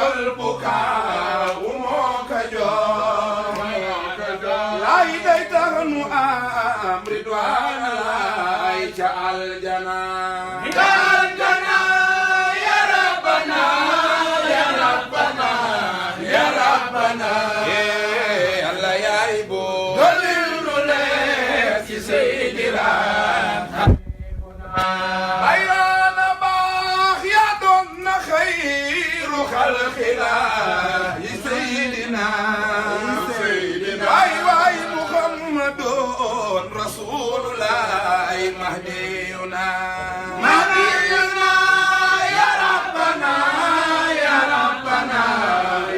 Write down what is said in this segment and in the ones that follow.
والبكاء موكجو لا يديته أم رضوان الله جعل الجنة يا ربنا يا ربنا يا ربنا يا الله يا إبو دليل لك سيدنا أيانا باخ يا دون خير خلق الله سيدنا واي محمد رسول الله مهدينا يا ربنا يا ربنا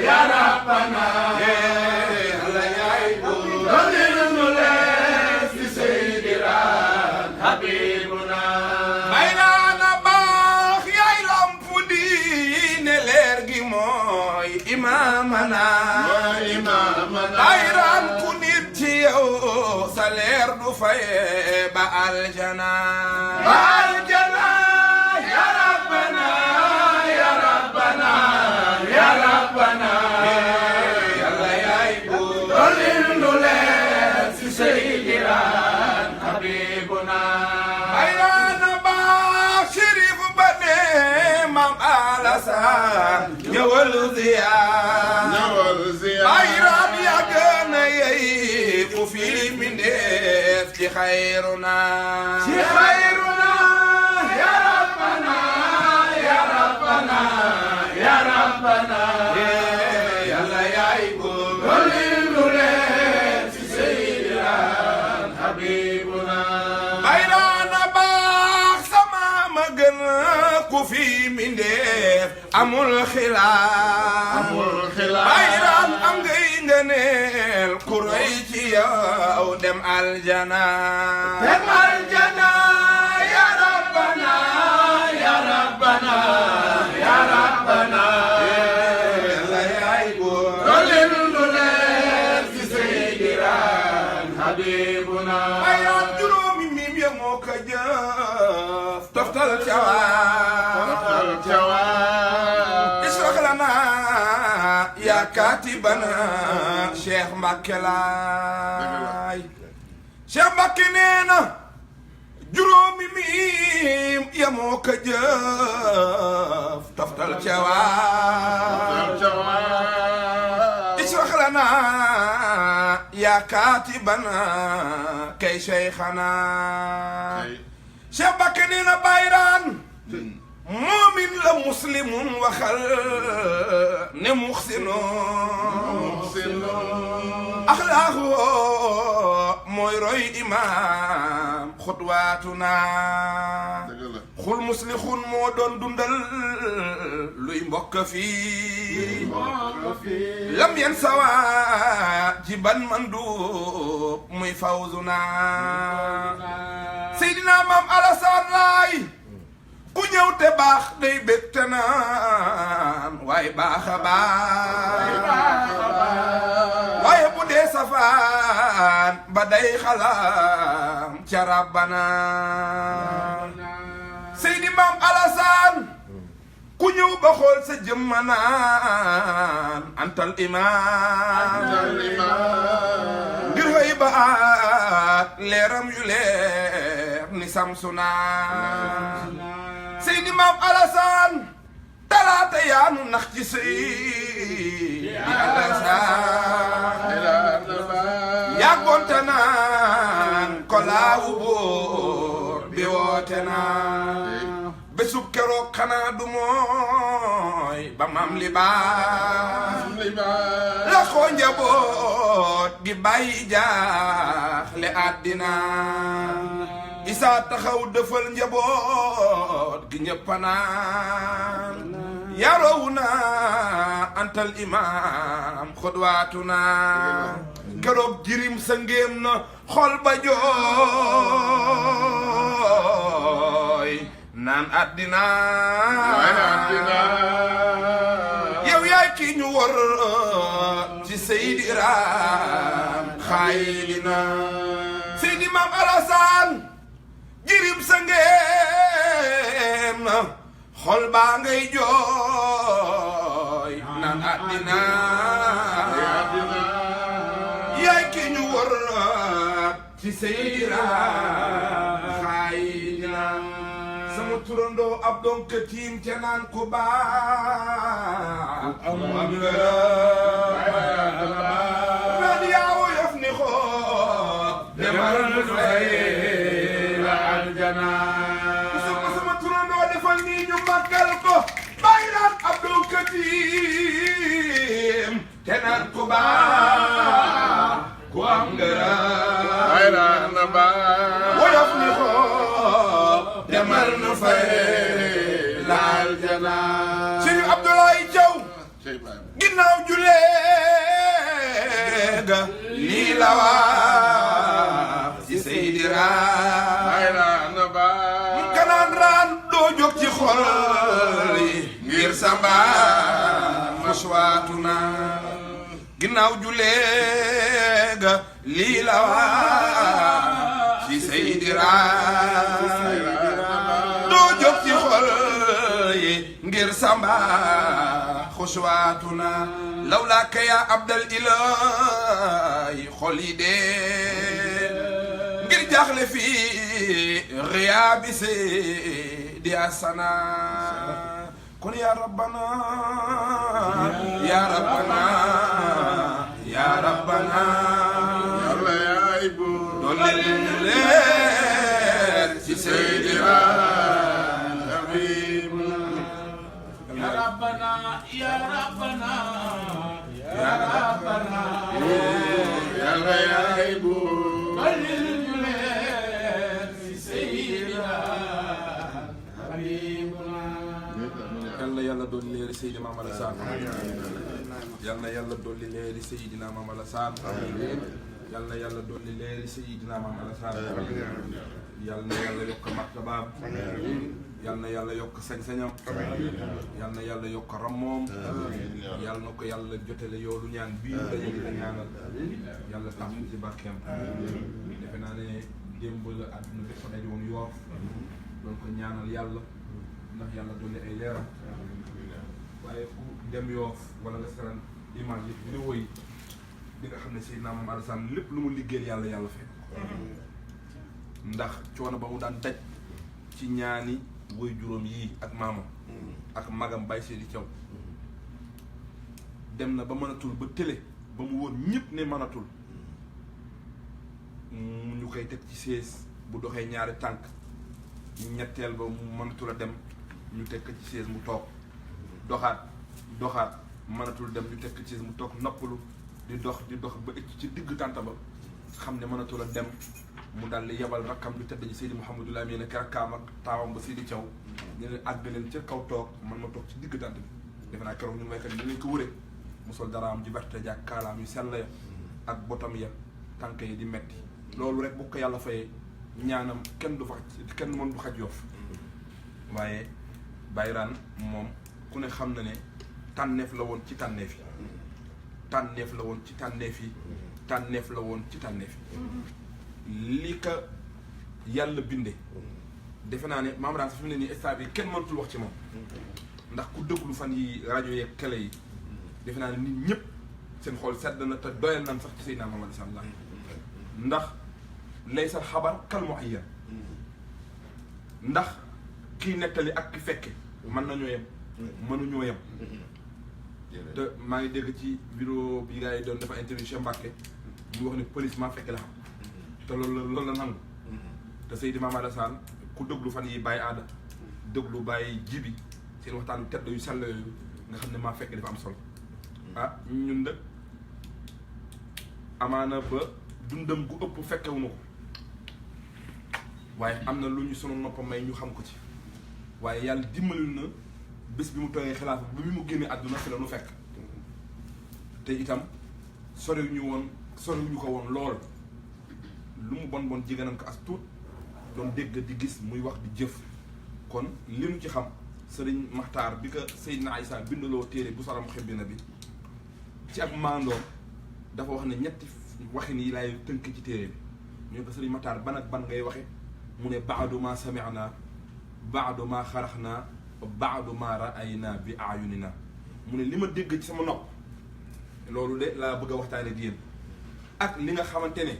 يا ربنا يا الله يا إبو دليل لك سيدنا حبيبنا بيننا باخ يا لامفدين ليرغي موي إمامنا bayran ku nit ci yow sa leer du fay ba aljana ya rabbana ya rabbana ya rabbana yàlla yaay buur dolil nu leer ci sayyidina habibuna bayrana baax shérif ba ne mam alasan ñëwal ziyaar bayram ya gën a yey fu fi mindeef ci xayruna ya rabbana ya rabbana ya rabbana yàlla yaay buur dolil nu leer ci sayyidina habibuna bayrana baax sama ma gën ku fi mindeef amul xilaaf bayram am ngay ngëneel ku rëy ci yow dem aljana ya rabbana ya rabbana ya rabbana yàlla yaay buur dolil nu leer ci sayyidina habibuna bayram juróomi mim ya moo ko jëf toftal ya katibana Cheikh Mbacké laay Cheikh Mbacké nee na juróomi miim yamoo ko jëf toftal cawaa israx lana ya katibana kay cheikhana Cheikh Mbacké nee na bayraan moomin la muslimun waxal ne muxsinun axlaaxu mooy roy imaam xutwaatuna xul muslixun moo doon dundal luy mbokk fii lam yen sawa jiban mandub muy fawzuna seydina maam Alassane Laay ku ñëw te baax day bégte naan waaye baax a baax waaye bu dee safaan ba day xalaam ca rabbana Seydi Maam Alassane ku ñëw ba xool sa jëmma naan antal imaam ngir xëy ba at leeram yu leer ni samsuna Seydi Maam Alassane talaata yaanu nax ci Seydi Alassane yàggoonte naan ko laawu buur bi woote naan bésub keroog xanaa du mooy ba maam li baax la xoo njaboot di bàyyi jaaxle àddina Isaa taxaw dëfal njaboot gi ñëpp naan yarawna antal imaam xudwaatuna keroog jirim sa ngéem na xol ba jooy naan àddina yow yaay kii ñu war ci Seydi Raam xaayilina Seydi Maam Alassane jirim sa ngéem na xol baa ngay jooy àddina yaay ki ñu war ci Seydina xaayina sama turandoo ab doom ka tiim te naan ko baax am nga ren yaa woyof ni xoot demal nu fay la aljana sama turandoo defal nii ñu màggal ko bàyyi naan ab doom ka tiim te naan ko baax ku am nga woyof ni xoot demal nu fay la aljana Sëriñ Abdoulaye Thiaw ginnaaw julee ga lii la wax ci Seydina mun kanaan raan doo jóg ci xol yi ngir samba maswaatuna ginnaaw julee ga lii la wax ci Seydina doo jóg ci xol yi ngir samba xuswaatuna lawlaaka yaa abdal ilaahi xol yi dee ngir jaaxle fii riyaabi Seydi Asana kon yaa rabbana yaa rabbana yaa rabbana doole leer ci Seydina يا ربنا يا ربنا يا ربنا يا غيب وللجلال في سيدنا حبيبنا yàlla yàlla doon leeri Seydina Mame Alassane yàlla yàlla dolli leeri Seydina Mame Alassane yàlla yàlla dolli leeri Seydina Mame Alassane yàlla yàlla yokk martabaam yàlla yàlla yokk sañ-sañam yàlla yàlla yokk rammoom yàlla na ko yàlla jotele yoolu ñaan bii dañu di la ñaanal yàlla tax ci barkeem defe naa ne démb la àdduna bi fa daje woon Yoof doon ko ñaanal yàlla ndax yàlla dolli ay leeram waaye ku dem Yoof wala nga seetaan image yi vidéo yi di nga xam ne Seydina Mame Alassane lépp lu mu liggéeyal yàlla yàlla fekk ndax coono ba mu daan daj ci ñaani woy juróom yii ak maamam ak magam Baye Seydi Thiaw dem na ba mënatul ba télé ba mu woon ñëpp ne mënatul ñu koy teg ci sées bu doxee ñaari tànk ñetteel ba mu mënatul a dem ñu teg ko ci sées mu toog doxaat mënatul dem ñu teg ko ci sées mu toog noppalu di dox ba ci digg tànta ba xam ne mënatul a dem mu daal di yebal rakkam bi tëdd ji Seydi Mouhamadou Lamine ak rakkaam ak taawam ba Seydi Thiaw ñu leen àgg leen ca kaw toog man ma toog ci digg tànt bi defe naa keroog ñun waykat yi dinañ ko wëree mu sol daraam ji verte ja ak kaalaam yu sell ya ak botam ya tànk yi di metti loolu rek bu ko yàlla fayee ñaanam kenn du fa kenn mën du xaj Yoof waaye Bayraan moom ku ne xam na ne tànneef la woon ci tànneef yi tànneef la woon ci tànneef yi tànneef la woon ci tànneef yi li ka yàlla binde defe naa ne Mame Alassane fi mu ne nii stade bi kenn mënatul wax ci moom ndax ku déglu fan yi rajo yeeg télé yi defe naa ne nit ñëpp seen xool sedd na te doyal nan sax ci Seydina Mame Alassane la ndax laysal xabar kal muayyan ndax kii nettali ak ki fekke mën nañoo yem mënuñoo yem te maa ngi dégg ci vidéo bi gars yi doon dafa interview Cheikh Mbacké mu wax ne police maa fekke la xam te loolu la nangu te Seydi Mame Alassane ku déglu fan yi bàyyi aada déglu bàyyi jibi seen waxtaan yu tedd yu sell yooyu nga xam ne maa fekk dafa am solo ah ñun de amaana ba dundam gu ëpp fekkewuñu ko waaye am na lu ñu sunu noppa may ñu xam ko ci waaye yàlla dimbali na bés bi mu toogee xilaafa ba bi mu génnee àdduna fi la nu fekk te itam soriwuñu ko woon lool lu mu bon jege nañ ko as tuut doon dégg di gis muy wax di jëf kon li nu ci xam sëriñ Maxtaar bi ko Seydina Issa bindaloo téere bu saram xebbina bi ci ak maandoom dafa wax ne ñetti waxin yi laay tënk ci téere bi ñu ko sëriñ Maxtaar ban ak ban ngay waxe mu ne baadu ma sami'na baadu ma xaraxna baadu ma ra'ayna bi ayunina mu ne li ma dégg ci sama nopp loolu de laa bëgg a waxtaane ak yéen ak li nga xamante ne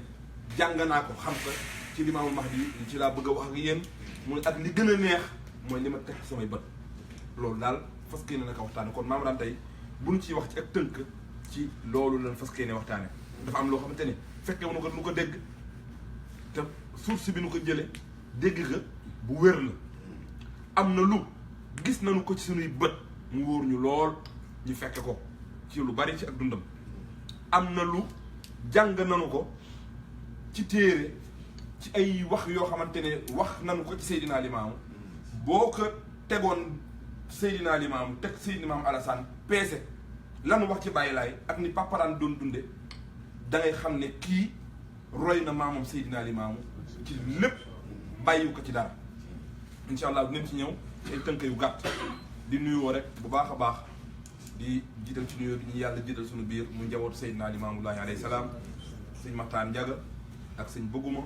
jàng naa ko xam ko ci Limaamul Mahdi ci laa bëgg a wax ak yéen mooy ak li gën a neex mooy li ma teg samay bët loolu daal fas yéene naka waxtaane kon Mame Rane tey bu ñu ciy wax ci ak tënk ci loolu lan fas yéene waxtaane dafa am loo xamante ne fekkee nu ko dégg te source bi nu ko jële dégg nga bu wér la am na lu gis nañu ko ci suñuy bët mu wóor ñu lool ñu fekke ko ci lu bari ci ak dundam am na lu jàng nañu ko ci téere ci ay wax yoo xamante ne wax nañu ko ci Seydina Limaamu boo ko tegoon Seydina Limaamu teg Seydina Maam Alassane peese lanu wax ci Baye Laay ak ni Papa Rane doon dunde da ngay xam ne kii roy na maamam Seydina Limaamu ci lépp bàyyiwu ko ci dara incha allah dinañ ci ñëw ci ay tënk yu gàtt di nuyoo rek bu baax a baax di jiital ci nuyoo bi ñu yàlla jiital suñu biir mu njabootu Seydina Limaamullaahi alayhi salaam sëñ Maxtaan Njaga ak sëñ Bëgguma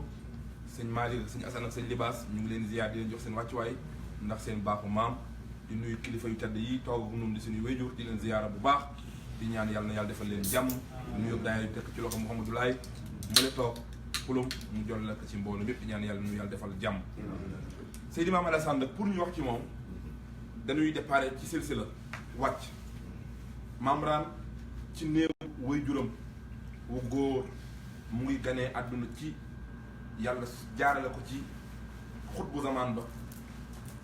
sëñ Maalik ak sëñ Asan ak sëñ Libaas ñu ngi leen ziyaar di leen jox seen wàccuwaay ndax seen baaxu maam di nuyu kilifa yu tedd yi toog ak ñoom di suñuy wéjur di leen ziyaara bu baax di ñaan yàlla na yàlla defal leen jàmm nuyoo daay yu tekk ci loxo Mouhamadou Laay mu ne toog xulum mu jol la ko ci mbooloo mépp di ñaan yàlla nu yàlla defal jàmm Seydi Maam Alassane pour ñu wax ci moom dañuy déparé ci silsila wàcc Mame Rane ci néew way juram wu góor mu ngi ganee àdduna ci yàlla jaarale ko ci xutbu zamaan ba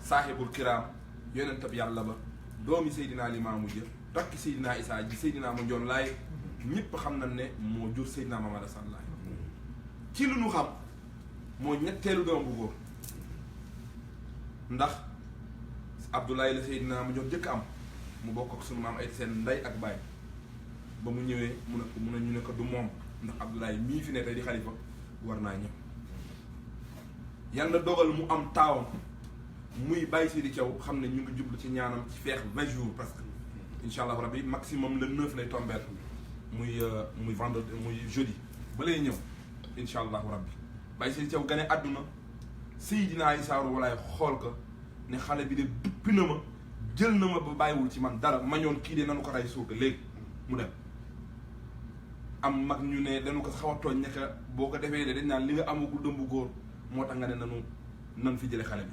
saahibul kiraam yonentab yàlla ba doomi Seydina Limaamu jë rakki Seydina Isaa ji Seydina Mandione Laay ñëpp xam nañ ne moo jur Seydina Maam Alassane Laay ci lu ñu xam moo ñetteelu doom bu góor ndax Abdoulaye la Seydina Mandione jëkk am mu bokk ak sunu maam ay seen ndey ak baay ba mu ñëwee mu ne ñu ne ko du moom ndax Abdoulaye mii fi ne tey di xalifa war naa ñëw yàlla dogal mu am taawam muy Baye Sidi Thiaw xam ne ñu ngi jublu ci ñaanam ci feex 20 jours parce que incha allah rabbi maximum le 9 lay tombeel muy vendredi muy jeudi ba lay ñëw incha allahu rabbi Baye Sidi Thiaw gane àdduna Seydina Isaa walaay xool ko ne xale bi de duppi na ma jël na ma ba bàyyiwul ci man dara mañoon kii de nanu ko rey suuka léegi mu dem am mag ñu ne dañu ko xaw a tooñ nekk boo ko defee de dañ naan li nga amagul dëmbu góor moo tax nga ne nan fi jële xale bi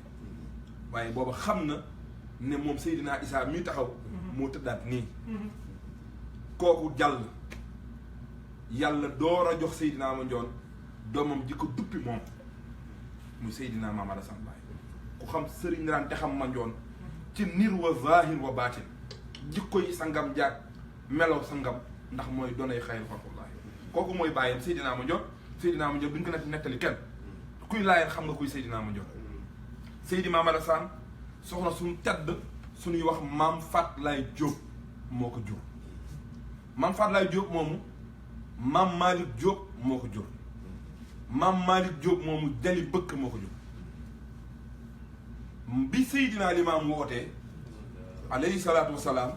waaye booba xam na ne moom Seydina Isaa mii taxaw moo tëddaat nii kooku jàll yàlla door a jox Seydina Mandione doomam ji ko duppi moom muy Seydina Maam Alassane Laay ku xam sëriñ daan te xam Mandione ci niir wa zahir wa baatin jikko yi sangam jaag melow sangam ndax mooy doonay xayru xalqullaahi kooku mooy bàyyam Seydina Mandione Seydina Mandione duñ ko nekk nettali kenn kuy laayeen xam nga kuy Seydina Mandione Seydi Maam Alassane soxna suñu tedd suñuy wax Maam Faat Laay Jóob moo ko jur Maam Faat Laay Jóob moomu Maam Malick Jóob moo ko jur Maam Malick Jóob moomu Jali Bëkk moo ko jur bi Seydina Limaam wootee alayhi salaatu wasalaam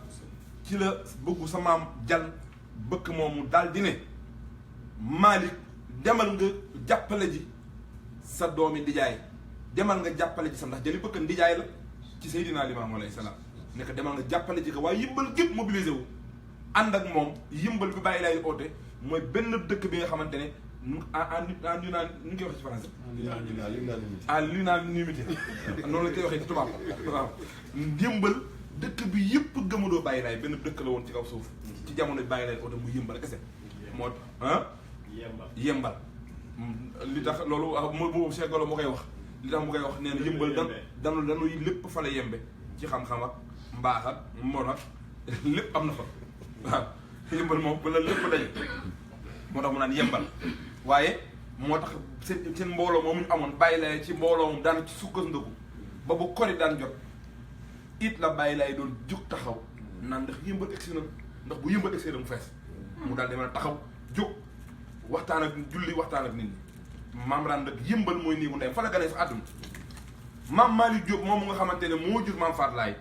ci la bëggu sa maam Jal Bëkk moomu daal di ne Malick demal nga jàppale ji sa doomi ndijaay demal nga jàppale ji sa ndax Jali Bëkk ndijaay la ci Seydina Limaam alayhi salaam ne ko demal nga jàppale ji ko waaye yëmbal gépp mobilisé wu ànd ak moom yëmbal bi Baye Laay oote mooy benn dëkk bi nga xamante ne en ñu naan ñu ngi koy wax ci français. à l'unanimité noonu la koy waxee ci tubaab waaw yëmbal dëkk bi yëpp gëmadoo Baye Laay benn dëkk la woon ci kaw suuf ci jamono Baye Laay oote mu yëmbal kese moo yëmbal li tax loolu mu Cheikh Golo moo koy wax li tax mu koy wax nee na yëmbal danuy lépp fa la yembe ci xam-xam ak mbaax ak mbon ak lépp am na fa waaw yëmbal moom ba la lépp daje moo tax mu naan yëmbal waaye moo tax seen mbooloo moom ñu amoon Baye Laay ci mbooloo moom daan ci sukkandiku ba bu kori daan jot it la Baye Laay doon jug taxaw naan ndax yëmbal egsi na ndax bu yëmbal egsi na mu fees mu daal di mën a taxaw jóg waxtaan ak julli waxtaan ak nit ñi Mame Rane nag yëmbal mooy nii bu ndeyam fa la ganee sax àdduna Maam Malick Jóob moom mu nga xamante ne moo jur Maam Faat Laay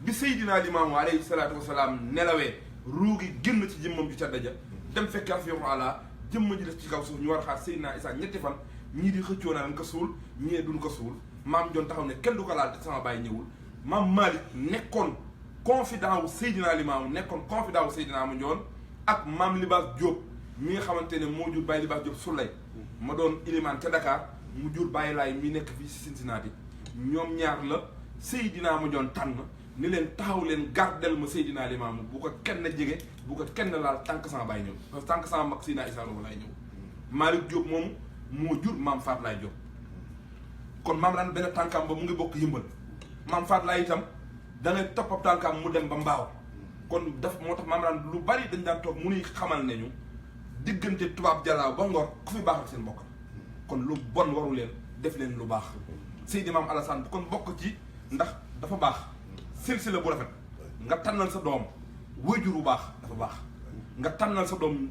bi Seydina Limaamu alayhi salaatu wasalaam nelawee ruugi génn ci jëmmam ju cadda ja dem fekk afiyomu ala jëmma ji def ci kaw suuf ñu war a xaar Seydina Isaa ñetti fan ñii di xëccoo naa dañ ko suul ñii duñ ko suul Maam Jon taxaw ne kenn du ko laal te sama baay ñëwul Maam Malick nekkoon confident wu Seydina Limaamu nekkoon confident wu Seydina Mandione ak maam Libaas Diop mi nga xamante ne moo jur Baye Libaas Diop Souley ma doon ilimaan ca Dakar mu jur Baye Laay mi nekk fii si Cincinnati ñoom ñaar la Seydina ma joon tànn ni leen taxaw leen gardel ma Seydina Limaamu bu ko kenn jege bu ko kenn laal tànk sama baay ñëw parce que tànk sama mag Seydina Issa Rouhou Laye ñëw Malick Diop moomu moo jur maam Faat Laay Diop kon maam daan benn tànkam ba mu ngi bokk Yëmbal maam Faat Laay itam da ngay toppab tànkam mu dem ba Mbaaw kon daf moo tax maam daan lu bari dañ daan toog mu nuy xamal ne ñu diggante tubaab jalaaw ba Ngor ku fi baaxal seen mbokk kon lu bon waru leen def leen lu baax Seydi Maam Alassane kon bokk ci ndax dafa baax silsila bu rafet nga tànnal sa doom waajur bu baax dafa baax nga tànnal sa doom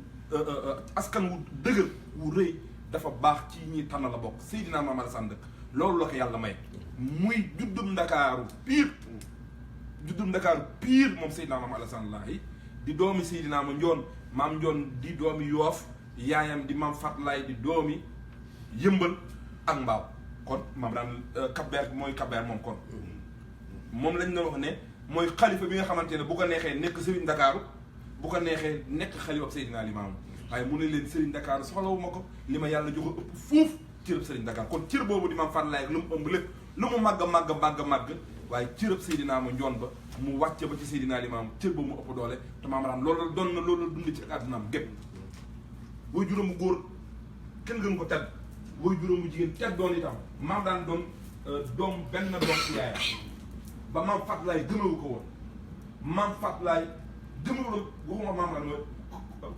askan wu dëgër wu rëy dafa baax ci ñi tànnal la bokk Seydina Maam Alassane dëkk loolu la ko yàlla may muy juddum Ndakaaru pire moom Seydina Maam Alassane Laay di doomi Seydina ma Njoon maam Njoon di doomi Yoof yaayam di Maam Faat Laay di doomi Yëmbal ak Mbaaw kon maam daan Cap-Vert mooy Cap-Vert moom kon moom lañ doon wax ne mooy xalifa bi nga xamante ne bu ko neexee nekk Serigne Ndakaaru bu ko neexee nekk xalifa ab Seydina Limaamu waaye mu ne leen Serigne Ndakaaru soxlawu ma ko li ma yàlla jox ëpp fuuf cërëb Serigne Ndakaaru kon cër boobu di Maam Faat Laay lu mu ëmb lépp lu mu màgg waaye cërëb Seydina ma Njoon ba mu wàcce ba ci Seydina Limaamu cër boobu mu ëpp doole te maam daan loolu la doon na loolu la dund ci àddunaam gépp booy juróomu góor kenn gën ko tedd booy juróomu jigéen tedd doon itam maam daan doon doom benn doom ci yaayam ba Maam Faat Laay gëmewu ko woon Maam Faat Laay gëmewu la waxuma maam daan mooy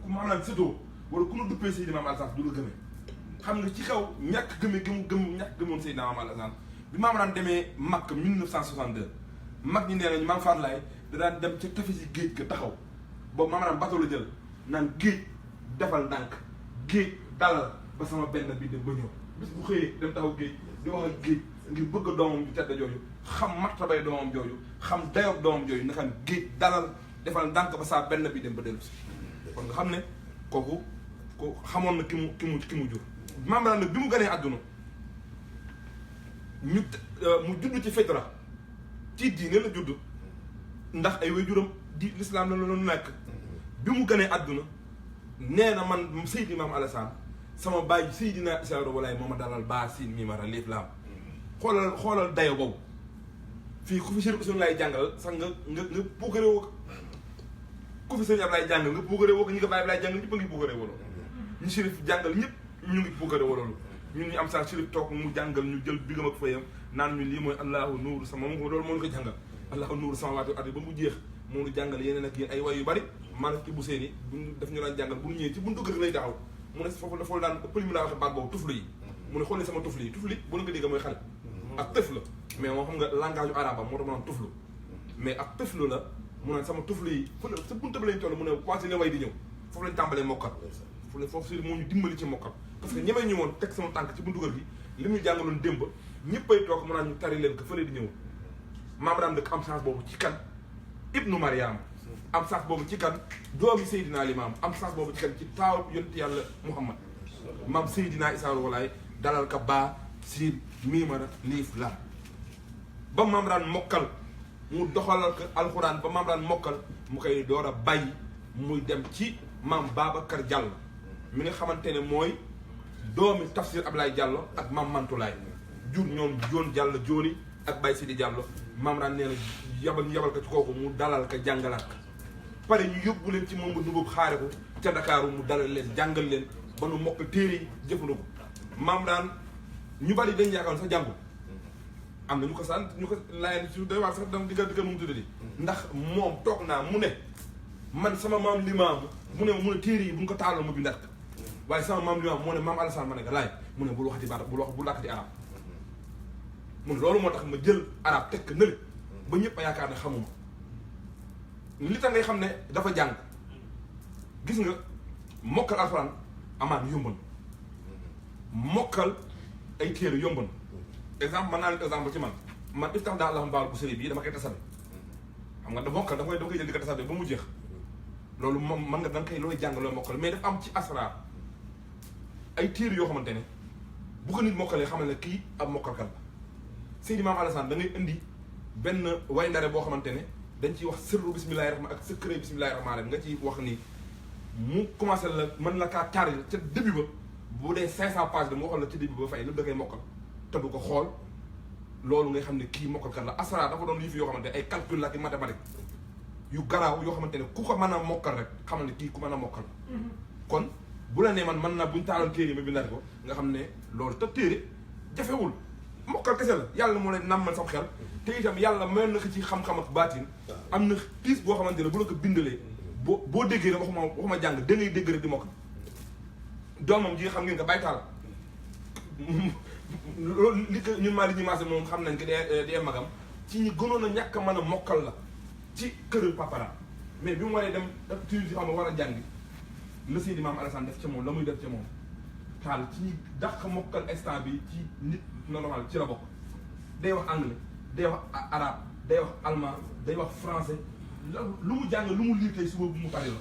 ku maam daan sétoo wala ku nu duppee Seydina Maam Alassane du la gëmee xam nga ci kaw ñàkk gëmoon Seydina Maam Alassane bi maam daan demee Makka 1962 mag ñi nee nañ Maam Faat Laay da daan dem ca tefesi géej ga taxaw boobu maam daan bateau la jël naan géej defal ndànk géej dalal ba sama benn bi dem ba ñëw bis bu xëyee dem taxaw géej di wax ak géej ngir bëgg doomam ju tedd jooju xam martabay doomam jooju xam dayob doomam jooju nga xam géej dalal defal ndànk ba saa benn bi dem ba dellu si kon nga xam ne kooku ko xamoon na ki mu jur maam daan nag bi mu gënee àdduna mu judd ci fitra ci diine la judd ndax ay waajuram di lislaam la loolu nekk bi mu gënee àdduna nee na man Seydi Maam Alassane sama baay Seydina Issa Rouhou Laye moo ma dalal baa siin mi mara liif laam xoolal dayo boobu fii ku fi Sëriñ Ousseynou Laye jàngal sax nga puukare woo ko ku fi Sëriñ Ablaye jàngal nga puukare woo ko ñi nga bàyyi Ablaye jàngal ñëpp a ngi puukare woo loolu ñu Chérif jàngal ñëpp ñu ngi puukare woo loolu ñun ñu am saa Chérif toog mu jàngal ñu jël bigam ak fayam naan ñu lii mooy allahu nuuru sama moom loolu moo ñu ko jàngal allahu nuuru sama waatu at ba mu jeex moo ñu jàngal yeneen ak yéen ay way yu bari maanaam ci bu seeni buñ def ñu daan jàngal bu ñu ñëwee ci buntu kër lay taxaw mu ne foofu dafa daan ëppali mu laa waxe baat boobu tuflu yi mu ne xool ni sama tuflu yi tufli bu la nga dégg mooy xale ak tëf la mais moo xam nga langage u arabe moo tax ma naan tuflu mais ak tëflu la mu naan sama tuflu yi fu la sa buntu bi lañ toll mu ne commencé la way di ñëw foofu lañ tàmbalee mokkal foofu si moo ñu dimbali ci mokkal parce que ñemee ñu woon teg sama tànk ci buntu kër gi li ñu jàngaloon démb ñëppay toog mu naan ñu tari leen ko fële di ñëw maam daan dëkk am chance boobu ci kan ibnu Mariama am chance boobu ci kan doomi Seydina Limaam am chance boobu ci kan ci taaw yonent yàlla Muhammad maam Seydina Issa Rouhou Laye dalal ka baa siin miimara liif la ba maam daan mokkal mu doxalal ko alxuraan ba maam daan mokkal mu koy door a bàyyi muy dem ci maam Babacar Diallo mi nga xamante ne mooy doomi Tafsir Ablaye Diallo ak maam Mantulaay jur ñoom joon Diallo jooni ak Baye Sidi Diallo maam daan nee na yabal ko ci kooku mu dalal ko jàngalaat ko pare ñu yóbbu leen ci moom nga dugub xaare ko ca Dakaaru mu dalal leen jàngal leen ba nu mokk téere yi jëfandu ko maam daan ñu bari dañ yaakaar sax jàngul am na ñu ko sant ñu ko laajee su doy waar sax dama digga nu mu tuddati ndax moom toog naa mu ne man sama maam Limaamu mu ne téere yi bu ñu ko taaloon ma bindaat ko waaye sama maam Limaamu moo ne maam Alassane ma ne nga laaj mu ne bul waxati baat bul làkkati arab mun loolu moo tax ma jël arab teg ko nële ba ñëpp a yaakaar ne xamuma li tax ngay xam ne dafa jàng gis nga mokkal alxuraan amaan yombal mokkal ay téere yombal exemple man naa leen exemple ci man iftax daa allahum baal bu sëriñ bii dama koy tasabe xam nga da mokkal dama koy jël di ko tasabe ba mu jeex loolu moom man nga da nga koy looy jàng looy mokkal mais dafa am ci asraar ay téere yoo xamante ne bu ko nit mokkalee xamal ne kii ab mokkalkat la Seydi Maam Alassane da ngay indi benn way ndare boo xamante ne dañ ciy wax sirru bismillahi rahmaan ak secret bismillahi rahmaan nga ciy wax ni mu commencé la mën la kaa taari ca début ba bu dee 500 pages la mu waxoon la ca début ba fay lépp da koy mokkal te du ko xool loolu ngay xam ne kii mokkalkat la asra dafa doon yëf yoo xamante ne ay calcul la ak mathématique yu garaaw yoo xamante ne ku ko mën a mokkal rek xamal ne kii ku mën a mokkal kon bu la nee man mën na buñ taaloon téere ma bindaat ko nga xam ne loolu te téere jafewul mokkal kese la yàlla moo leen nàmmal sam xel te itam yàlla mel na ko ci xam-xam ak baatin am na piis boo xamante ne bu la ko bindalee boo déggee rek waxuma jàng da ngay dégg rek di mokkal doomam ji xam ngeen ko baytaal loolu li ko ñun maa li ñu maase moom xam nañ ko dee magam ci ñi gënoon a ñàkk a mën a mokkal la ci kër papara mais bi mu waree dem tuuti si xam nga war a jàngi la Seydi Maam Alassane def ca moom la muy def ca moom taal ci ñi dàq mokkal instant bi ci nit normal ci la bokk day wax anglais day wax arabe day wax allemand day wax français lu mu jàng lu mu liir tey suba bu mu tari la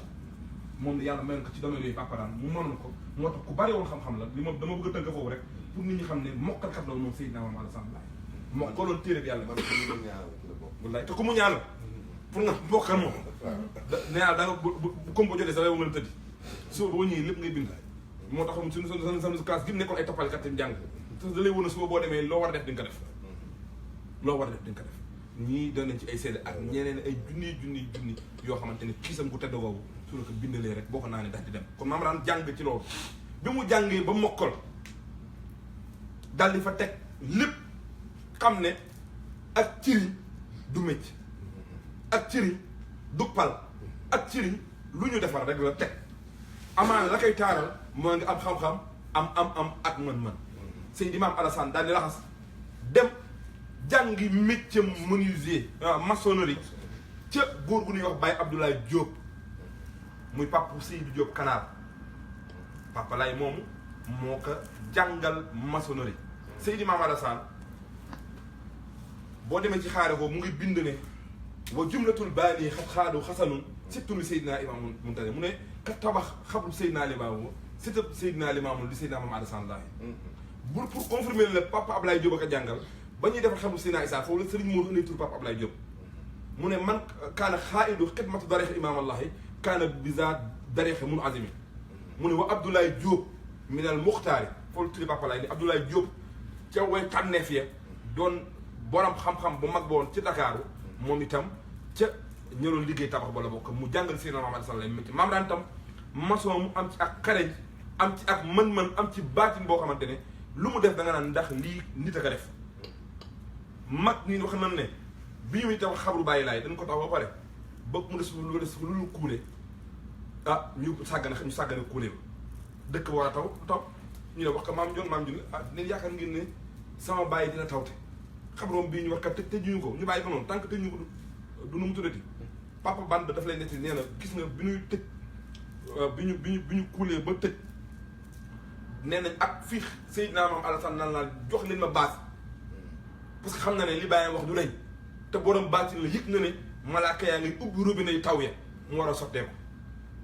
moom la yàlla mayoon ko ci domaine yooyu paparaan mu mënoon ko moo tax ku bari woon xam-xam la li moom dama bëgg a tënk foofu rek pour nit ñi xam ne mokkalkat la moom Seydina Maam Alassane Laye mokkaloon téere bi yàlla man wallaay te ku mu ñaanal pour nga mokkal moom nee naa da nga bu comme ba jotee sa lay nga la tëddi suba boo ñëwee lépp ngay bind moo tax suñu classe gi nekkoon ay toppalkat yi jàng te da lay won a suba boo demee loo war a def di nga ko def loo war a def di nga ko def ñii doon nañ ci ay seede ak ñeneen ay junni yoo xamante ne xiisam gu tedd googu su la ko bindalee rek boo ko naanee daal di dem kon maam daan jàng ci loolu bi mu jàngee ba mokkal dal di fa teg lépp xam ne ak ciriñ du mécc ak ciriñ du pal ak ciriñ lu ñu defar rek la teg amaana la koy taaral moo ngi am xam-xam am ak mën-mën Seydi Maam Alassane daal di laxas dem jàngi métier menuisier maçonnerie ca góor gu ñuy wax Baye Abdoulaye Diop muy papa Seydou Diop Kanaar papa lay moomu moo ko jàngal maçonnerie Seydi Maam Alassane boo demee ci xaare boobu mu ngi bind ne wa jumlatul baani xat xaadu xasanun surtout Seydina Imam Muntari mu ne ka tabax xabru Seydina Limaamu surtout Seydina Limaamu di Seydina Maam Alassane Laye pour confirmer le papa Ablaye Diop ak a jàngal ba ñuy defar xabru Seydina Issa foofu la Serigne Modou indi tur papa Ablaye Diop mu ne man kaana xaaidu xidmatu dareex Imaam Allahi kaana bisa dareex mun azimi mu ne wa Abdoulaye Diop minal muxtaari foofu la turi papa Laye ni Abdoulaye Diop ca way tànneef ya doon borom xam-xam bu mag ba woon ci Dakaaru moom itam ca ñëloon liggéey tabax ba la bokk mu jàngal Seydina Maam Alassane Laye métti maam daan tam maçon mu am ci ak xareñ am ci ak mën-mën am ci baatin boo xamante ne lu mu def da nga naan ndax lii nit a ko def mag ñi wax nañ ne bi ñu tax xabru Baye Laye dañ ko tax ba pare ba mu des lu kuule ñu sàggane kuule ba dëkk ba war a taw ñu ne wax ko maam Jon ne yaakaar ngeen ne sama bàyyi dina tawte xabroom bii ñu wax kat tëjuñu ko ñu bàyyi ko noonu tant que tëjuñu ko du nu mu tuddati papa ban ba daf lay netti nee na gis nga bi ñuy tëj bi ñu kuulee ba tëj nee nañ ak fii Seydina Maam Alassane naan naa jox leen ma base parce que xam na ne li bàyyam wax du nañ te borom baatin la yëg na ne malaaka yaa ngi ubbi robinet yu taw ya mu war a sottee ko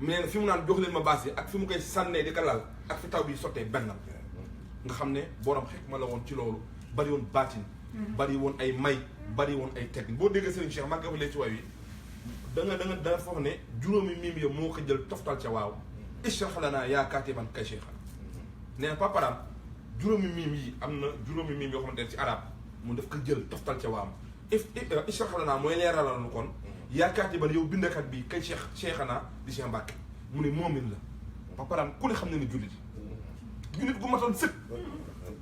nee na fi mu naan jox leen ma base yi ak fi mu koy sànnee di ko lal ak fi taw bi sottee benn nga xam ne borom xikma la woon ci loolu bari woon baatin bari woon ay may bari woon ay technique boo déggee Serigne Cheikh mag nga fa lee ci waay wi da foog ne juróomi miim ya moo ko jël toftal ca waaw ishrah lanaa yaa kaatiban kay cheikha nee na paparaam juróomi miim yi am na juróomi miim yoo xamante ne ci arab mu def ko jël toftal ca waam ishrah lanaa mooy leeralal nu kon yaa kaatiban yow bindakat bi kay cheikhana di Cheikh Mbacke mu ne moomin la paparaam ku ne xam ne ne jullit gu matoon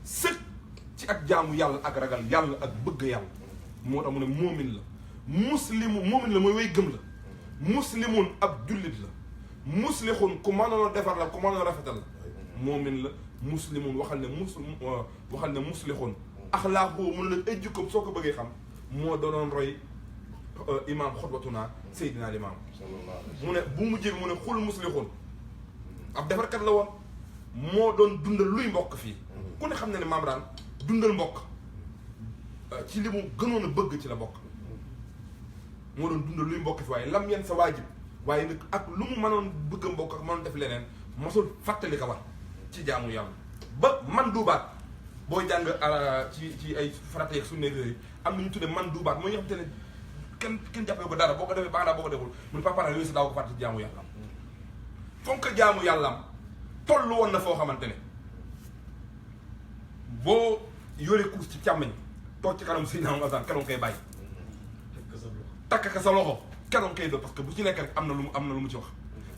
sëkk ci ak jaamu yàlla ak ragal yàlla ak bëgg yàlla moo tax mu ne moomin la moomin la mooy way gëm la muslimun ab jullit la muslixun ku mënoon defar la ku mënoon rafetal la moomin la muslimun waxal ne muslixun axlaaqu mu ne la ay jikkoom soo ko bëggee xam moo doonoon roy imaam xutbatuna Seydina Limaam mu ne bu mujjee bi mu ne xul muslixun ab defarkat la woon moo doon dundal luy mbokk fii ku ne xam ne maam daan dundal mbokk ci li mu gënoon a bëgg ci la bokk moo doon dundal luy mbokk fi waaye lam yenn sa waajib waaye nag ak lu mu mënoon bëgg a mbokk ak mënoon def leneen mosul fàttali ko war ci jaamu yàlla ba man duubaat boo jàng ci ay farata yeeg sunna yooyu am na ñu tudde man duubaat mooy ñoo xam te ne kenn jàppee ko dara boo ko defee baax naa boo ko deful mu ne papara yooyu si daaw ko fàtte ci jaamu yàlla fonk jaamu yàllaam toll woon na foo xamante ne boo yoree course ci càmmeñ toog ci kanam Seydina Muhammad keroog koy bàyyi takk ka sa loxo keroog koy do parce que bu ci nekk rek am na lu mu ci wax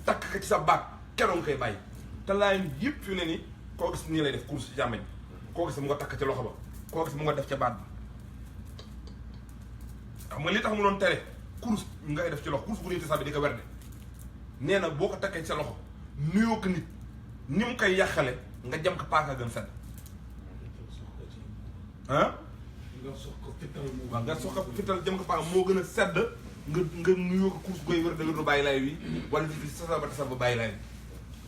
takk ka ci sa baat keroog koy bàyyi te laay yëpp fi ne ni koo gis nii lay def course ci càmmeñ koo gis mu nga takk ca loxo ba koo gis mu nga def ca baat bi xam nga li tax mu doon tere course ngay def ci loxo course bu nit sax bi di ko werde nee na boo ko takkee ci sa loxo nuyoo ko nit ni mu koy yàqale nga jam ko paaka gën sedd ah nga sox ko fital mu waaw nga sox ko fital jam ko paaka moo gën a sedd nga nuyoo ko course koy werde wérdu bàyyi lay wi wala di sasa ba tasal ba bàyyi lay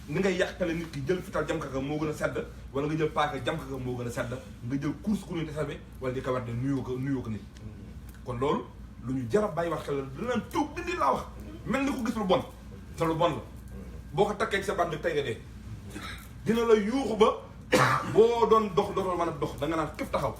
ni ngay yàqale nit ki jël fital jam ko moo gën a sedd wala nga jël paaka jam ko moo gën a sedd nga jël course ku nit sabe wala di ko werde nuyoo ko nit kon loolu lu ñu jarab bàyyi wax xel la dinañ tuub di laa wax mel ni ko gis lu bon te lu bon la boo ko takkee ci sa bànd tey nga dee dina la yuuxu ba boo doon dox dootoo mën a dox da nga naan képp taxaw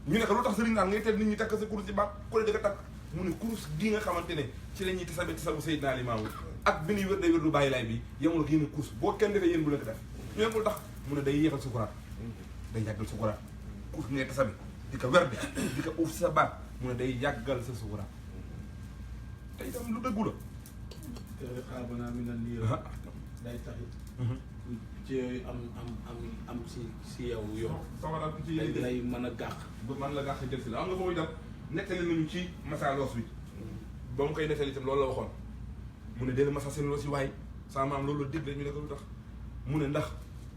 ñu ne ko lu tax sëriñ naan ngay teel nit ñi takk sa kurus ci baat ku ne di ko takk mu ne kurus gi nga xamante ne ci la ñuy tasabe tasabu Seydina Limaamu ak bi ñuy wér day wér du bàyyi laay bi yemul ak yéen kurus boo kenn defee yéen bu leen ko def ñu ne ko lu tax mu ne day yéexal sukuraat day yàggal sukuraat kurus ngay tasabe di ko werde di ko uuf sa baat mu ne day yàggal sa sukuraat te itam lu dëggu la te xaabanaa mi na nii day taxit ci yooyu am si yow yow sawara ci day lay mën a gàq ba man la gàq jël si la am nga mooy dem nettali nañu ci masa loos wi ba mu koy nettali itam loolu la waxoon mu ne dee masa seen loos yi waaye sama maam loolu la dégg ñu ne ko lu tax mu ne ndax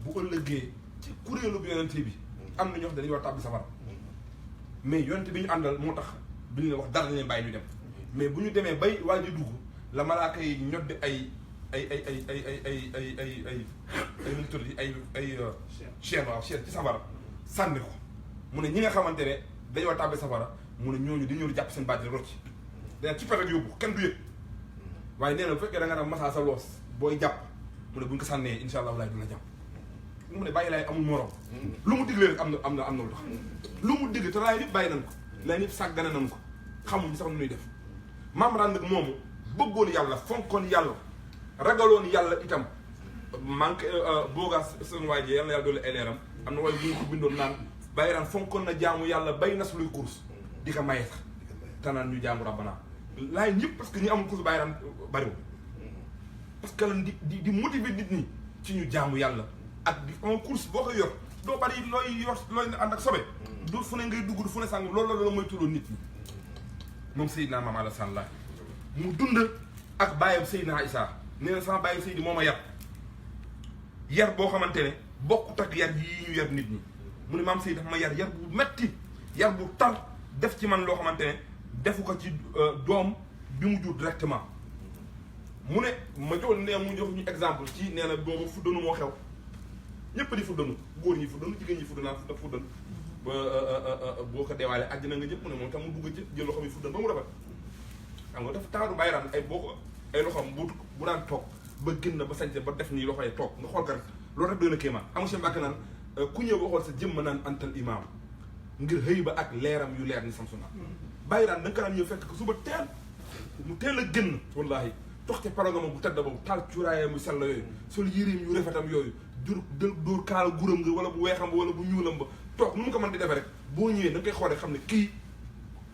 bu ëllëgee ci kuréelu bi yonente bi am na ñoo xam dañuy war tàbbi safara mais yonente bi ñu àndal moo tax bi ñu la wax dara leen bàyyi ñu dem mais bu ñu demee bay waaj a dugg la malaaka yi ñoddi ay nu mu tudd ay chaîne waaw chaîne ci safara sànni ko mu ne ñi nga xamante ne dañoo tàbbi safara mu ne ñooñu di ñëw jàpp seen baat rocc dana ci pet ak yóbbu kenn du yëg waaye nee na bu fekkee da nga daan masaa sa loos booy jàpp mu ne bu ñu ko sànnee insha allah walaay du la jàpp mu ne bàyyi laay amul morom lu mu digle rek am na lu tax lu mu digg te laay nit bàyyi nañ ko laay nit sàggane nañ ko xamuñ sax nu ñuy def maam ran nag moomu bëggoon yàlla fonkoon yàlla ragaloon yàlla itam manque boogaas seen waay ji yal na yàlla doole ay leeram am na waaye bu ñu ko bindoon naan bàyyi raan fonkoon na jaamu yàlla bay nas luy course di ko maye sax te naan ñu jaamu rabbana laay ñëpp parce que ñi amul course bàyyi raan bariwul parce que lan di motiver nit ñi ci ñu jaamu yàlla ak di en course boo ko yor doo bari looy ànd ak sobe du fu ne ngay dugg du fu ne sàng loolu la mooy tuloon nit ñi moom Seydina Maam Alassane Laye mu dund ak bàyyam Seydina Issa nee na sama bàyyi Seydi moo ma yar boo xamante ne bokkut ak yar yii ñu yar nit ñi mu ne maam Seydi dafa ma yar bu metti yar bu tar def ci man loo xamante ne defu ko ci doom bi mu jur directement mu ne ma jox ne mu jox ñu exemple ci nee na boobu fuddanu moo xew ñëpp di fuddanu góor ñi fuddanu jigéen ñi fuddanu naan fuddanu ba boo ko deewaale àjjana nga jëpp mu ne moom tam mu dugg ci jël loxo mi fuddan ba mu rafet xam nga dafa taaru bàyyi raan ay boo ko ay loxoom bu daan toog ba génn ba sañse ba def nii loxo yi toog nga xool ko rek loolu rek doy na kéemaan am nga seen mbàkk naan ku ñëw ba xool sa jëmm naan antal imaam ngir xëy ba ak leeram yu leer ni samsuna bàyyi raan da nga ko daan ñëw fekk ko suba teel mu teel a génn wallaahi tox ca programme bu tedd boobu taal cuuraayam yu sell yooyu sol yëreem yu rafetam yooyu dóor kaala guram nga wala bu weexam ba wala bu ñuulam ba toog nu mu ko mën di defee rek boo ñëwee da nga koy xool rek xam ne kii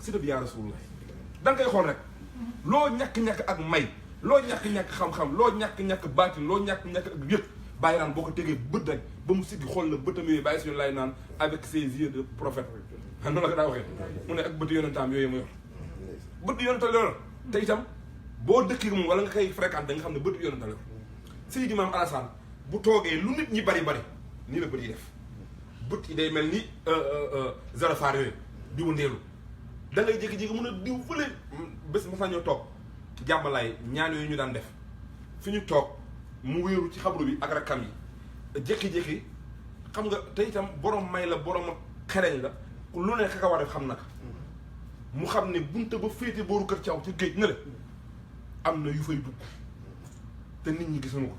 si dëb yaa rasulullah da nga koy xool rek loo ñàkk-ñàkk ak may loo ñàkk-ñàkk xam-xam loo ñàkk-ñàkk baatin loo ñàkk-ñàkk ak yëpp bàyyi naan boo ko tegee bët rek ba mu siggi xool la bëtam yooyu bàyyi suñu lay naan avec ses yeux de prophète noonu la ko daa waxee mu ne ak bëti yonentaam yooyu mu yor bëti yonental loolu te itam boo dëkkee moom wala nga koy fréquente da nga xam ne bëti yonental yor Seydi Maam Alassane bu toogee lu nit ñi bari nii la bët yi def bët yi day mel ni zarafaar yooyu diwu ndeelu da ngay jékki-jékki mun a diw fële bés ma sañoo toog jàmbalaay ñaan yooyu ñu daan def fi ñu toog mu wéeru ci xabru bi ak rakkam yi jékki-jékki xam nga te itam borom may la borom xereñ la lu ne ka war a def xam naka mu xam ne bunta ba féete booru kër caw ci géej na le am na yu fay dugg te nit ñi gisuñu ko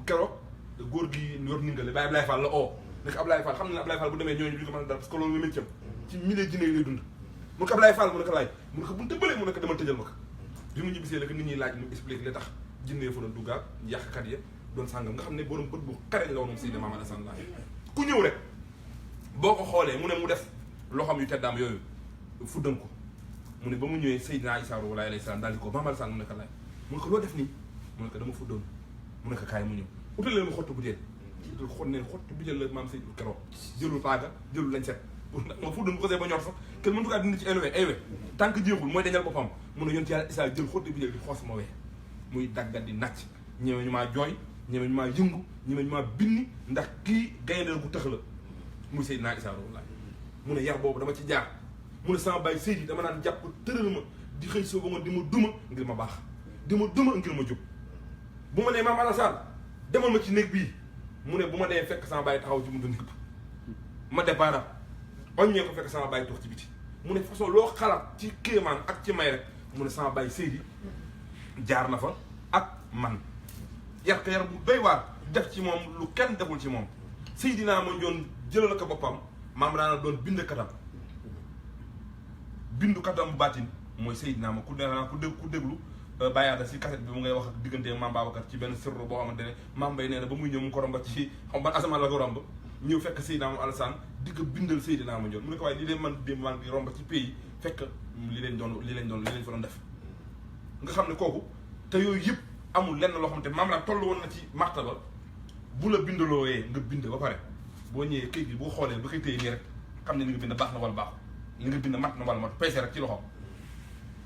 keroog góor gi yor ningale Baye Ablaye Fall la oo nekk Ablaye Fall xam ne Ablaye Fall bu demee ñooñu du ko mën a dara parce que loolu nga métier ci milieu jinne yi lay dund mu ne ko Ablaye Fall mu ne ko laaj mu ne ko bunta bële mu ne ko demal tëjal ma ko bi mu ñibbisee la ko nit ñi laaj mu expliqué li tax jinnee fa doon duggaat yàqkat ya doon sàngam nga xam ne borom bët bu xareñ la woon moom Seydina Maam Alassane Laye ku ñëw rek boo ko xoolee mu ne mu def loxoom yu teddaam yooyu fuddan ko mu ne ba mu ñëwee Seydina Issa Rouhou Laye alayhi salaam daal di ko Maam Alassane mu ne ko laay mu ne ko loo def nii mu ne ko dama fuddoon mu ne ko kaay mu ñëw utal leen ma xottu bu teel xot neen xottu bu teel la maam Seydou keroog jëlul paaga jëlul lañ set ma fuddoon bu ko see ba ñor sax kenn mëntu kaa dindi ci elwe aywe tant que jéegul mooy dañal boppam mu ne yonent Yàlla Issa jël xottu bu teel di xoos ma wee muy daggat di nàcc ñëwee ñu maa jooy ñëwee ñu maa yëngu ñëwee ñu maa binni ndax kii gaynde gu tëx la muy Seydina Issa Rouhou Laye mu ne yar boobu dama ci jaar mu ne sama baay Seydi dama naan jàpp tëral ma di xëy soo ba nga di ma duma ngir ma baax di ma duma ngir ma jub bu ma nee Maam Alassane demal ma ci néeg bii mu ne bu ma dee fekk sama baay taxaw ci buntu néeg ma départ oññee ko fekk sama baay toog ci biti mu ne façon loo xalaat ci kéemaan ak ci may rek mu ne sama baay Seydi jaar na fa ak man yar ko yar bu doy waar def ci moom lu kenn deful ci moom Seydina Mandione jëlal ko boppam maam daana doon bind katam bindu katam bu baatin mooy Seydina ma ku déglu bàyyaada si cassette bi mu ngay wax ak diggante maam Babacar ci benn sirru boo xamante ne maam Mbaye nee na ba muy ñëw mu ko romba ci xam ban asamaan la ko romb ñëw fekk Seydina Maam Alassane di ko bindal Seydina Mandione mu ne ko waaye li leen man démb maa ngi romba ci pays fekk li leen fa doon def nga xam ne kooku te yooyu yëpp amul lenn loo xamante maam laa toll woon na ci martaba bu la bindalooyee nga bind ba pare boo ñëwee këyit bi boo xoolee ba koy téye nii rek xam ne li nga bind baax na wala baaxul li nga bind mat na wala mat peese rek ci loxoom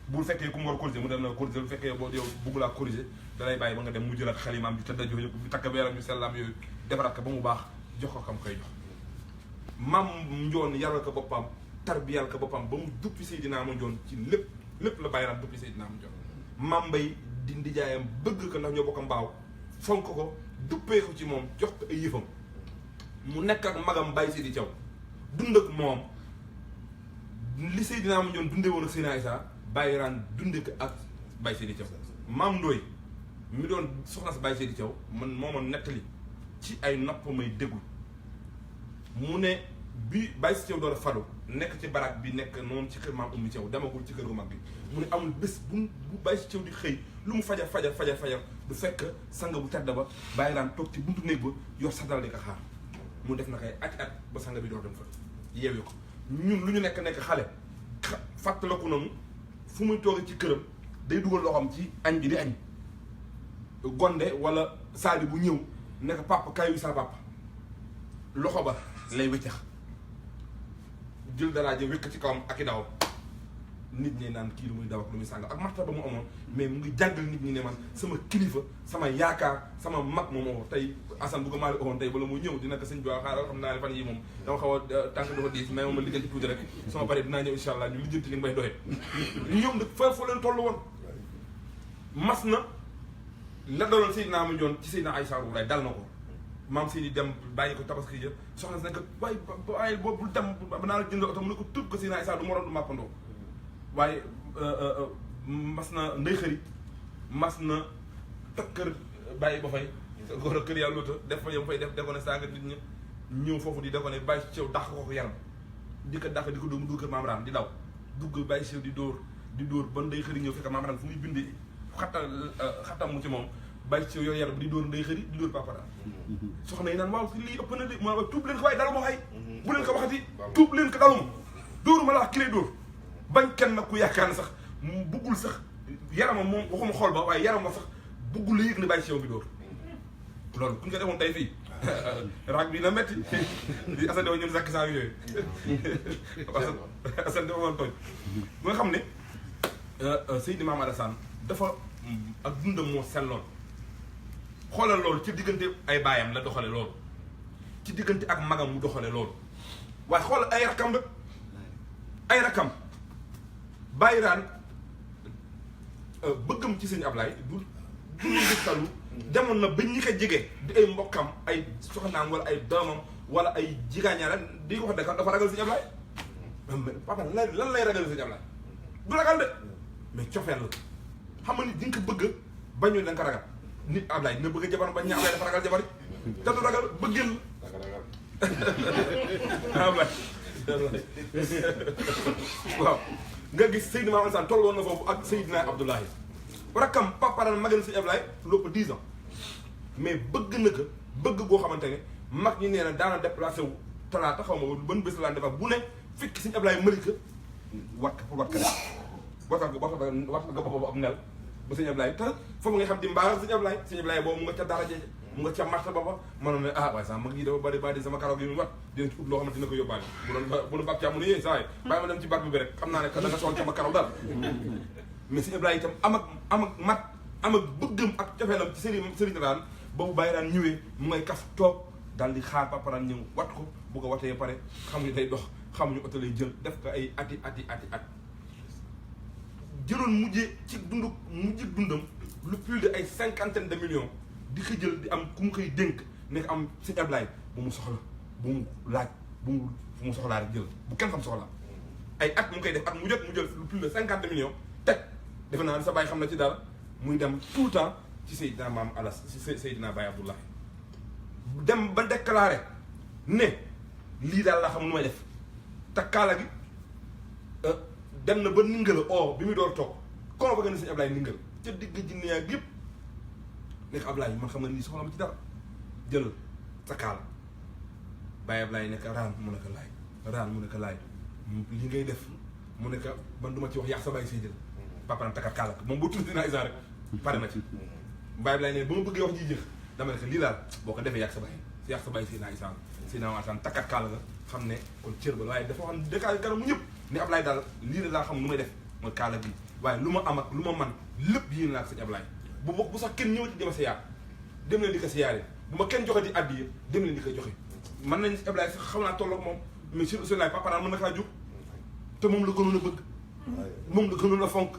bu fekkee ku mu war a corriger mu dem na corriger bu fekkee boo yow bëgg laa corriger dalay bàyyi ba nga dem mu jëlaat xalimaam bi tëdda jox yëpp bi takk beeram yu sellaam yooyu defaraat ko ba mu baax jox ko kam koy jox Maam Mandione yaral ko boppam tarbiyal ko boppam ba mu duppi Seydina Mandione ci lépp la bàyyi raam duppi Seydina Mandione Maam Mbaye di ndijaayam bëgg ko ndax ñoo bokk mbaaw fonk ko duppee ko ci moom jox ko ay yëfam mu nekk ak magam Baye Seydi Thiaw dund ak moom li Seydina Mandione dundee woon ak Seydina Issa Baye Raan dunde ko ak Baye Seydi Thiaw Maam Ndoye mi doon soxna si Baye Seydi Thiaw man moo ma nettali ci ay nopp may déglu mu ne bi Baye Seydi Thiaw door a falu nekk ci baraak bi nekk noonu ci kër Maam Oumy Thiaw demagul ci kër gu mag bi mu ne amul bés bu Baye Seydi Thiaw di xëy lu mu fajar du fekk sanga bu tedd ba Baye Raan toog ci buntu néeg ba yor satal di ko xaar mu def na kay at ba sanga bi door dem fa yeewi ko ñun lu ñu nekk xale fàttaliku nañu fu muy toogee ci këram day dugal loxoom ci añ bi di añ gonde wala saali bu ñëw nekk papa kayu sa papa loxo ba lay wëccax jël dara jë wékk ci kawam ak i dawam nit ñi naan kii lu muy daw ak lu muy sàng ak martaba mu amoon mais mu ngi jàngal nit ñi ne man sama kilifa sama yaakaar sama mag moom moo tey Assane bu ko maali oxoon tey bala mu ñëw dina ko sëñ bi waaw xaaral xam naa ne fan yi moom dama xaw a tànk dafa diis mais moom ma lijjanti tuuti rek sama pare dinaa ñëw incha allah ñu lijjanti li nga may doxee ñoom nag foo leen toll woon mas na la daloon Seydina Mandione ci Seydina Issa Rouhou Laye dal na ko maam Seydi dem bàyyi ko tabaski yëpp soxna si nekk waaye boobu dem ba naa la jëndal oto mu ne ko tëb ko Seydina Issa du moroon du màppandoo waaye mas na ndey xëri mas na toj kër bàyyi ba fay góor a kër yàlla loota def fa yam fay def dekone saaga nit ñi ñëw foofu di dekone bàyyi sew dàq ko yaram di ko dàq di ko dóor mu dugg kër Maam Raan di daw dugg bàyyi sew di dóor ba ndey xëri ñëw fekk Maam Raan fu muy bindi xattam mu ci moom bàyyi sew yooyu yaram di dóor ndey xëri di dóor Papa Raan soxna yi naan waaw lii ëpp na de ma tuub leen ko waaye daluma xay bu leen ko waxati tuub leen ko daluma dóoruma laa ki lay dóor bañ kenn nag ku yaakaar ne sax mu buggul sax yaramam moom waxuma xool ba waaye yaramam sax buggul la yëg ne bàyyi sew bi dóor loolu ku ñu ko defoon tey fii raag bi na métti di Assane defoon ñun sakki saa yooyu Assane dafa woon tooñ bu nga xam ne Seydi Maam Alassane dafa ak dundam moo selloon xoolal loolu ci diggante ay baayam la doxale loolu ci diggante ak magam mu doxale loolu waaye xoolal ay rakam rek ay rakam Baye Raan bëggam ci sëñ Ablaye du salu demoon na ba ñi ko jege di ay mbokkam ay soxnaam wala ay doomam wala ay jigaañaara di ko wax de dafa ragal sëñ Ablaye papa lan lay ragal sëñ Ablaye du ragal de mais cofeel la xam nga nit di nga ko bëgg bañu da nga ko ragal nit Ablaye dina bëgg jabar bañ ña Ablaye dafa ragal jabar yi te du ragal bëggeel Ablaye waaw nga gis Seydina Maam Alassane toll woon na foofu ak Seydina Abdoulaye rakkam Papa Papa daan magal sëñ Ablaye lépp 10 ans mais bëgg na ko bëgg goo xamante ne mag ñi nee na daana déplacé wu talaata xaw ma ban bés la daan defar bu ne fekk sëñ Ablaye mëri ko wat ko pour wat ko def wat nga boppam am nel ba sëñ Ablaye te foofu nga xam di mbaax sëñ Ablaye boobu mu nga ca dara jeeje mu nga ca marta ba mënoon ne waaye sama mag yi dafa bari sama karaw gi mu wat dina ci ut loo xamante dina ko yóbbaale bu doon bàq caa mu ne saa yi bàyyi ma dem ci barbe bi rek xam naa ne da nga soxla sama karaw daal mais sëñ Ablaye itam am ak bëggam ak cofeelam ci sëriñ daan boobu bàyyi daan ñëwee mu ngay kaf toog daal di xaar Papa daan ñëw wat ko bu ko watee pare xamuñu day dox xamuñu oto lay jël def ko ay ati at jëloon mujjee dundam lu plus de ay 50 de millions di ko jël di am ku mu koy dénk nekk am sëñ Ablaye bu mu soxla bu mu laaj bu mu soxlaa rek jël bu kenn xam soxla ay at mu koy def at mu jot mu jël lu plus de 50 millions teg defe naa ne sa baay xam na ci dara muy dem tout le temps ci Seydina Maam Alas ci Seydina Baye Abdoulaye dem ba déclaré ne lii daal laa xam nu may def takkaala gi dem na ba Ningala bi muy door toog kon ba nga ne sëñ Ablaye Ningala ca digg jinne yaag yëpp nekk Ablaye man xam nga nii soxla ma ci dara jël sa kaala Baye Ablaye nekk raan mu nekk laay li ngay def mu nekk man du ma ci wax yàq sa bàyyi say jël papa naan takkat kaala moom boo tudd dinaa isa rek pare na ci Baye Ablaye ne ba ma bëggee wax ji jëx dama nekk lii daal boo ko defee yàq sa bàyyi say naa isa say naa waataan takkat kaala nga xam ne kon cër ba waaye dafa xam dëkkaay kanam mu ñëpp ne Ablaye daal lii la laa xam nu may def mooy kaala bi waaye lu ma am ak lu ma man lépp yéen laa ak sëñ Ablaye bu sax kenn ñëwati dama siyaar dem leen di ko siyaare bu ma kenn joxe di addiya dem leen di ko joxe mën nañ si Ablaye sax xam naa tolloog moom mais sur Ousseynou Papa daan mën na kaa jóg te moom la gënoon a bëgg moom la gënoon a fonk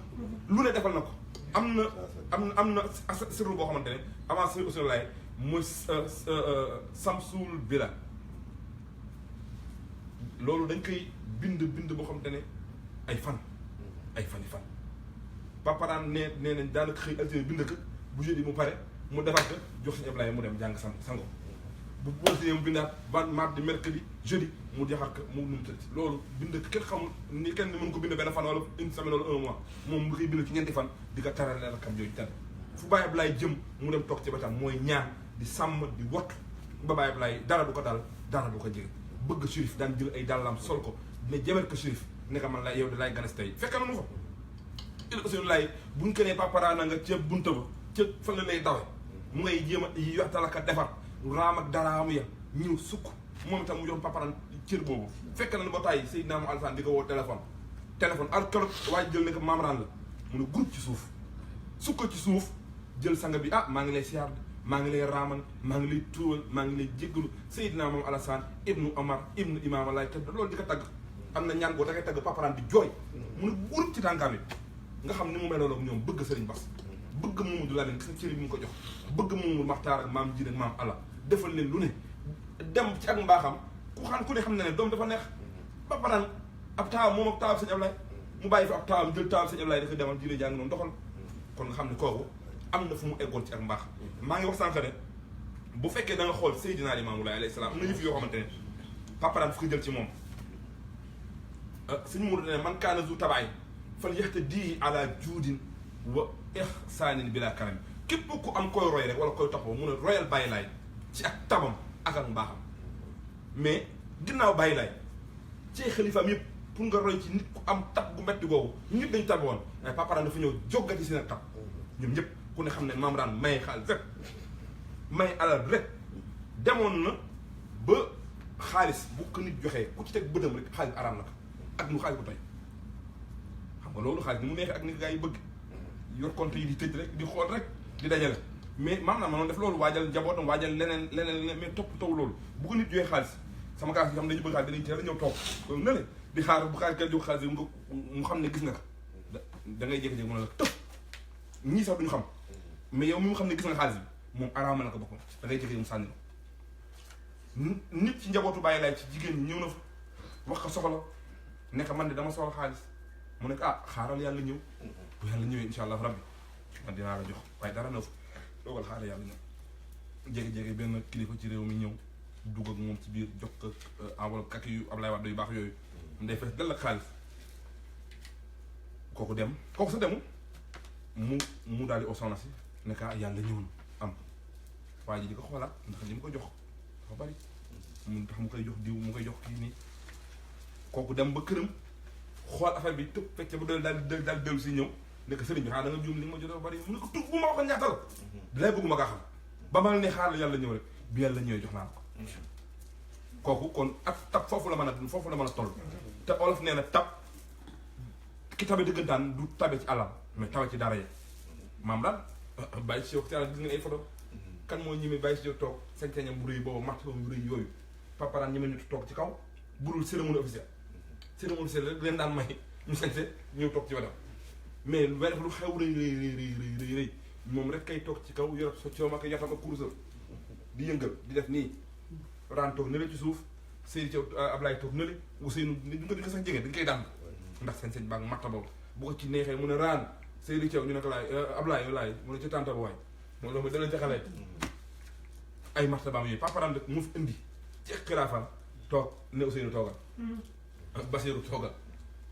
lu ne defal na ko am na sirru boo xamante ne avant sur Ousseynou mooy Samsul Bila loolu dañ koy bind boo xamante ne ay fan Papa daan nee nañ daanaka xëy altine bind ko bu jeudi mu pare mu defaat ko jox sëñ Ablaye mu dem jàng sango bu posé mu bindaat mardi mercredi jeudi mu joxaat ko mu nu mu tëdd loolu bind ko kenn xamul ni kenn mën ko bind benn fan wala une semaine wala un mois moom mu koy bind ci ñeenti fan di ko tarale rakam jooju tan fu Baye Ablaye jëm mu dem toog ci batam mooy ñaan di sàmm di wattu ba Baye Ablaye dara du ko dal dara du ko jege bëgg Chérif daan jël ay dàllam sol ko ne jëmel ko Chérif ne ko man la yow da lay ganes tey fekk na nu fa il Ousseynou Laye buñ ko nee Papa na nga ca bunta ba ca fan la lay dawe mu ngay jéem a yoxtal ak a defar raam ak daraamu ya ñëw sukk moom itam mu jox Papa cër boobu fekk na ne ba tàyyi Seydina mu Alsaan di ko woo téléphone al keroog waaye jël ne ko Maam Raan la mu ne groupe ci suuf sukk ci suuf jël sanga bi maa ngi lay siyaar maa ngi lay raamal maa ngi lay tuubal maa ngi lay jéggalu Seydina moom Alassane ibnu Omar ibnu Imaama Laay te loolu di ko tagg am na ñaan boo da ngay tagg Papa Raan di jooy mu ne groupe ci tànkaam yi nga xam ni mu meloon ak ñoom bëgg Serigne Bass bëgg Mamadou Lamine gis nga cëri bi mu ko jox bëgg Mamadou Maxtaar ak maam Jiin ak maam Allah defal leen lu ne dem ci ak mbaaxam ku ne xam ne doom dafa neex Papa Raan ab taawam moom ak taawam sëñ Ablaye mu bàyyi fa ab taawam jël taawam sëñ Ablaye dafa demal jiine jàng noonu doxal kon nga xam ne kooku am na fu mu eggoon ci ak mbaax maa ngi wax sànq ne bu fekkee da nga xool Seydina Limaamu Laay alayhi salaam am na yëf yoo xamante ne Papa Raan fu ko jël ci moom suñu muur ne man kaana zu tabaay fal yahtadi ala juudin wa ihsaanin bila karam képp ku am koy roy rek wala koy toppoo mun a royal Baye Laay ci ak tabam ak ak mbaaxam mais ginnaaw Baye Laay ci xalifaam yëpp pour nga roy ci nit ku am tab gu metti googu ñëpp dañu tab woon waaye Papa Raan dafa ñëw joggati seen ak tab ñoom ñëpp ku ne xam ne Maam Raan may xaalis rek may alal rek demoon na ba xaalis bu ko nit joxee ku ci teg bëtam rek xaalis araam na ko ak nu xaalis bu tey xam nga loolu xaalis ni mu neexee ak ni gaa yi bëgg yor compte yi di tëj rek di xool rek di dajale mais maam naa manoon def loolu waajal njabootam waajal leneen mais topp taw loolu bu ko nit joxee xaalis sama gars yi xam dañu bëgg xaalis danañ teel a ñëw toog loolu na le di xaar bu xaalis kenn jox xaalis nga mu xam ne gis nga ko da ngay jékki-jékki mën a la tëb ñii sax duñu xam mais yow mi mu xam ne gis nga xaalis bi moom araama na ko boppam da ngay jékki mu sànni la nit ci njabootu Baye Laay ci jigéen ñi ñëw na fa wax ko soxla nekk man de dama soxla xaalis mu nekk xaaral yàlla ñëw bu yàlla ñëwee insha allah rabbi man dinaa la jox waaye dara na fa doogal xaaral yàlla ñëw jékki-jékki benn kilifa ci réew mi ñëw dugg ak moom ci biir jox ko enveloppe kaki yu Ablaye Wade yu baax yooyu ndey fees dal ak xaalis kooku dem kooku sa demul mu daal di oo soxna si ne ka yàlla ñëw na am waa ji di ko xoolaat ndax li mu ko jox dafa bari mu tax mu koy jox diw mu koy jox kii nii kooku dem ba këram xool affaire bi tëb fecc bu daal dellu si ñëw ne ko sëriñ bi xanaa da nga juum li nga ma jot dafa bari mu ne ko tug bu ma waxoon ñaata la dalay bëgguma kaa xam ba ma ne xaar la yàlla ñëw rek bi yàlla ñëwee jox naa ko kooku kon ak tab foofu la mën a toll te olof nee na tab ki tabe dëggantaan du tabe ci alal mais tabe ci dara yi maam daal bàyyi si yow ci alal gis nga ay photo kan moo ñemee bàyyi si yow toog sañ-sañam bu rëy boobu martaba bu rëy yooyu paparaan ñemee ñu toog ci kaw budul cérémonie officielle rek leen daan may ñu sañse ñëw toog ci wetam mais lu def lu xew rëy moom rek kay toog ci kaw yor sa coom ak yatam ak kurusam di yëngal di def nii raan toog nële ci suuf Seydou Thiaw Ablaye toog nële Ousseynou ni du nga sax jege dañ koy dànd ndax sañ-sañ baa martaba bu ko ci neexee mu ne raan Seydou Thiaw ñu ne ko Ablaye mu ne ci tànta bu waay moom loolu danañ ca xale ay martabaam yooyu paparam rek mu fi indi ci xiraafam toog ne Ousseynou toogal Basiru toogal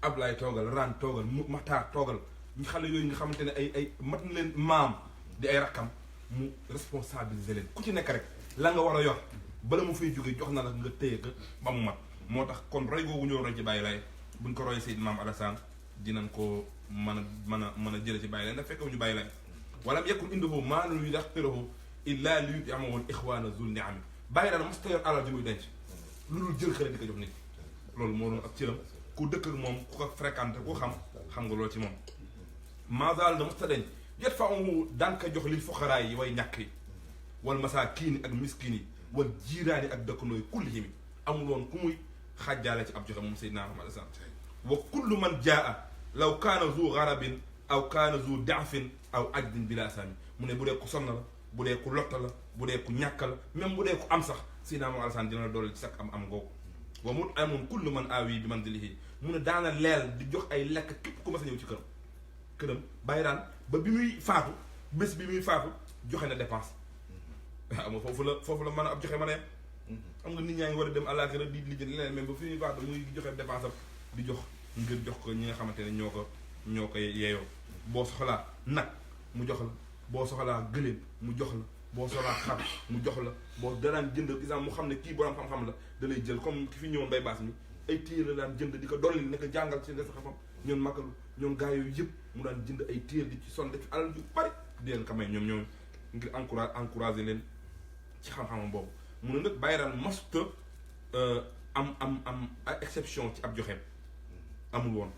Ablaye toogal Raan toogal Maxtaar toogal ñu xale yooyu nga xamante ne ay mat na leen maam di ay rakkam mu responsabiliser leen ku ci nekk rek la nga war a yor bala mu fay jógee jox na la nga téye ko ba mu mat moo tax kon roy googu ñoo roy ci Baye Laye buñ ko roy Seydou Maam Alassane dinañ ko mën a jële ci Baye Laye ndax fekkewu ñu Baye Laye walam yakun indahu maalun yudaxiruhu illa li yut'imahu al-ixwaana zul ni'am Baye daal mos ta yor alal ji muy denc lu dul jël xale di ko jox nit loolu moo doon ak cëram ku dëkk ak moom ku ko fréquenté ku xam nga loolu ci moom mazaal da mos ta denc yet fa amu daan ko jox lil fuqaraa yi way ñàkk yi wal masaakiin ak miskin yi wal jiiraani ak dëkkandoo yi kullihim amul woon ku muy xàjjaale ci ab joxe moom Seydina Muhammad sallallahu alayhi wa sallam wa kullu man jaa law kaana zu garabin aw kaana zu daafin aw ajdin bila asami mu ne bu dee ku sonn la bu dee ku lotta la bu dee ku ñàkk la même bu dee ku am sax Seydina Muhammad sallallahu alayhi wa sallam dina la doole ci sax am googu wa mun amoon kullu man aawi bi manzilihi mu ne daana leel di jox ay lekk képp ku ma sa ñëw ci këram bàyyi daan ba bi muy faatu bés bi muy faatu joxe na dépense waaw ma foofu la mën a ab joxe mën a yem xam nga nit ñaa ngi war a dem àllaaxira di lijjën leneen même ba fi muy faatu muy joxe dépense am di jox ngir jox ko ñi nga xamante ne ñoo ko yeeyoo boo soxlaa nag mu jox la boo soxlaa gëléem mu jox la boo soxlaa xar mu jox la boo daraan jënd exemple mu xam ne kii borom xam-xam la da lay jël comme ki fi ñëwoon bay baas mi ay téere la daan jënd di ko dolli ne ko jàngal ci des xam-xam ñoon màggalu ñoon gaa yooyu yëpp mu daan jënd ay téere di ci sonn def alal yu bari di leen ko may ñoom ngir encouragé leen ci xam-xamam boobu mu ne nag bàyyi daan masuta am exception ci ab joxeem amul woon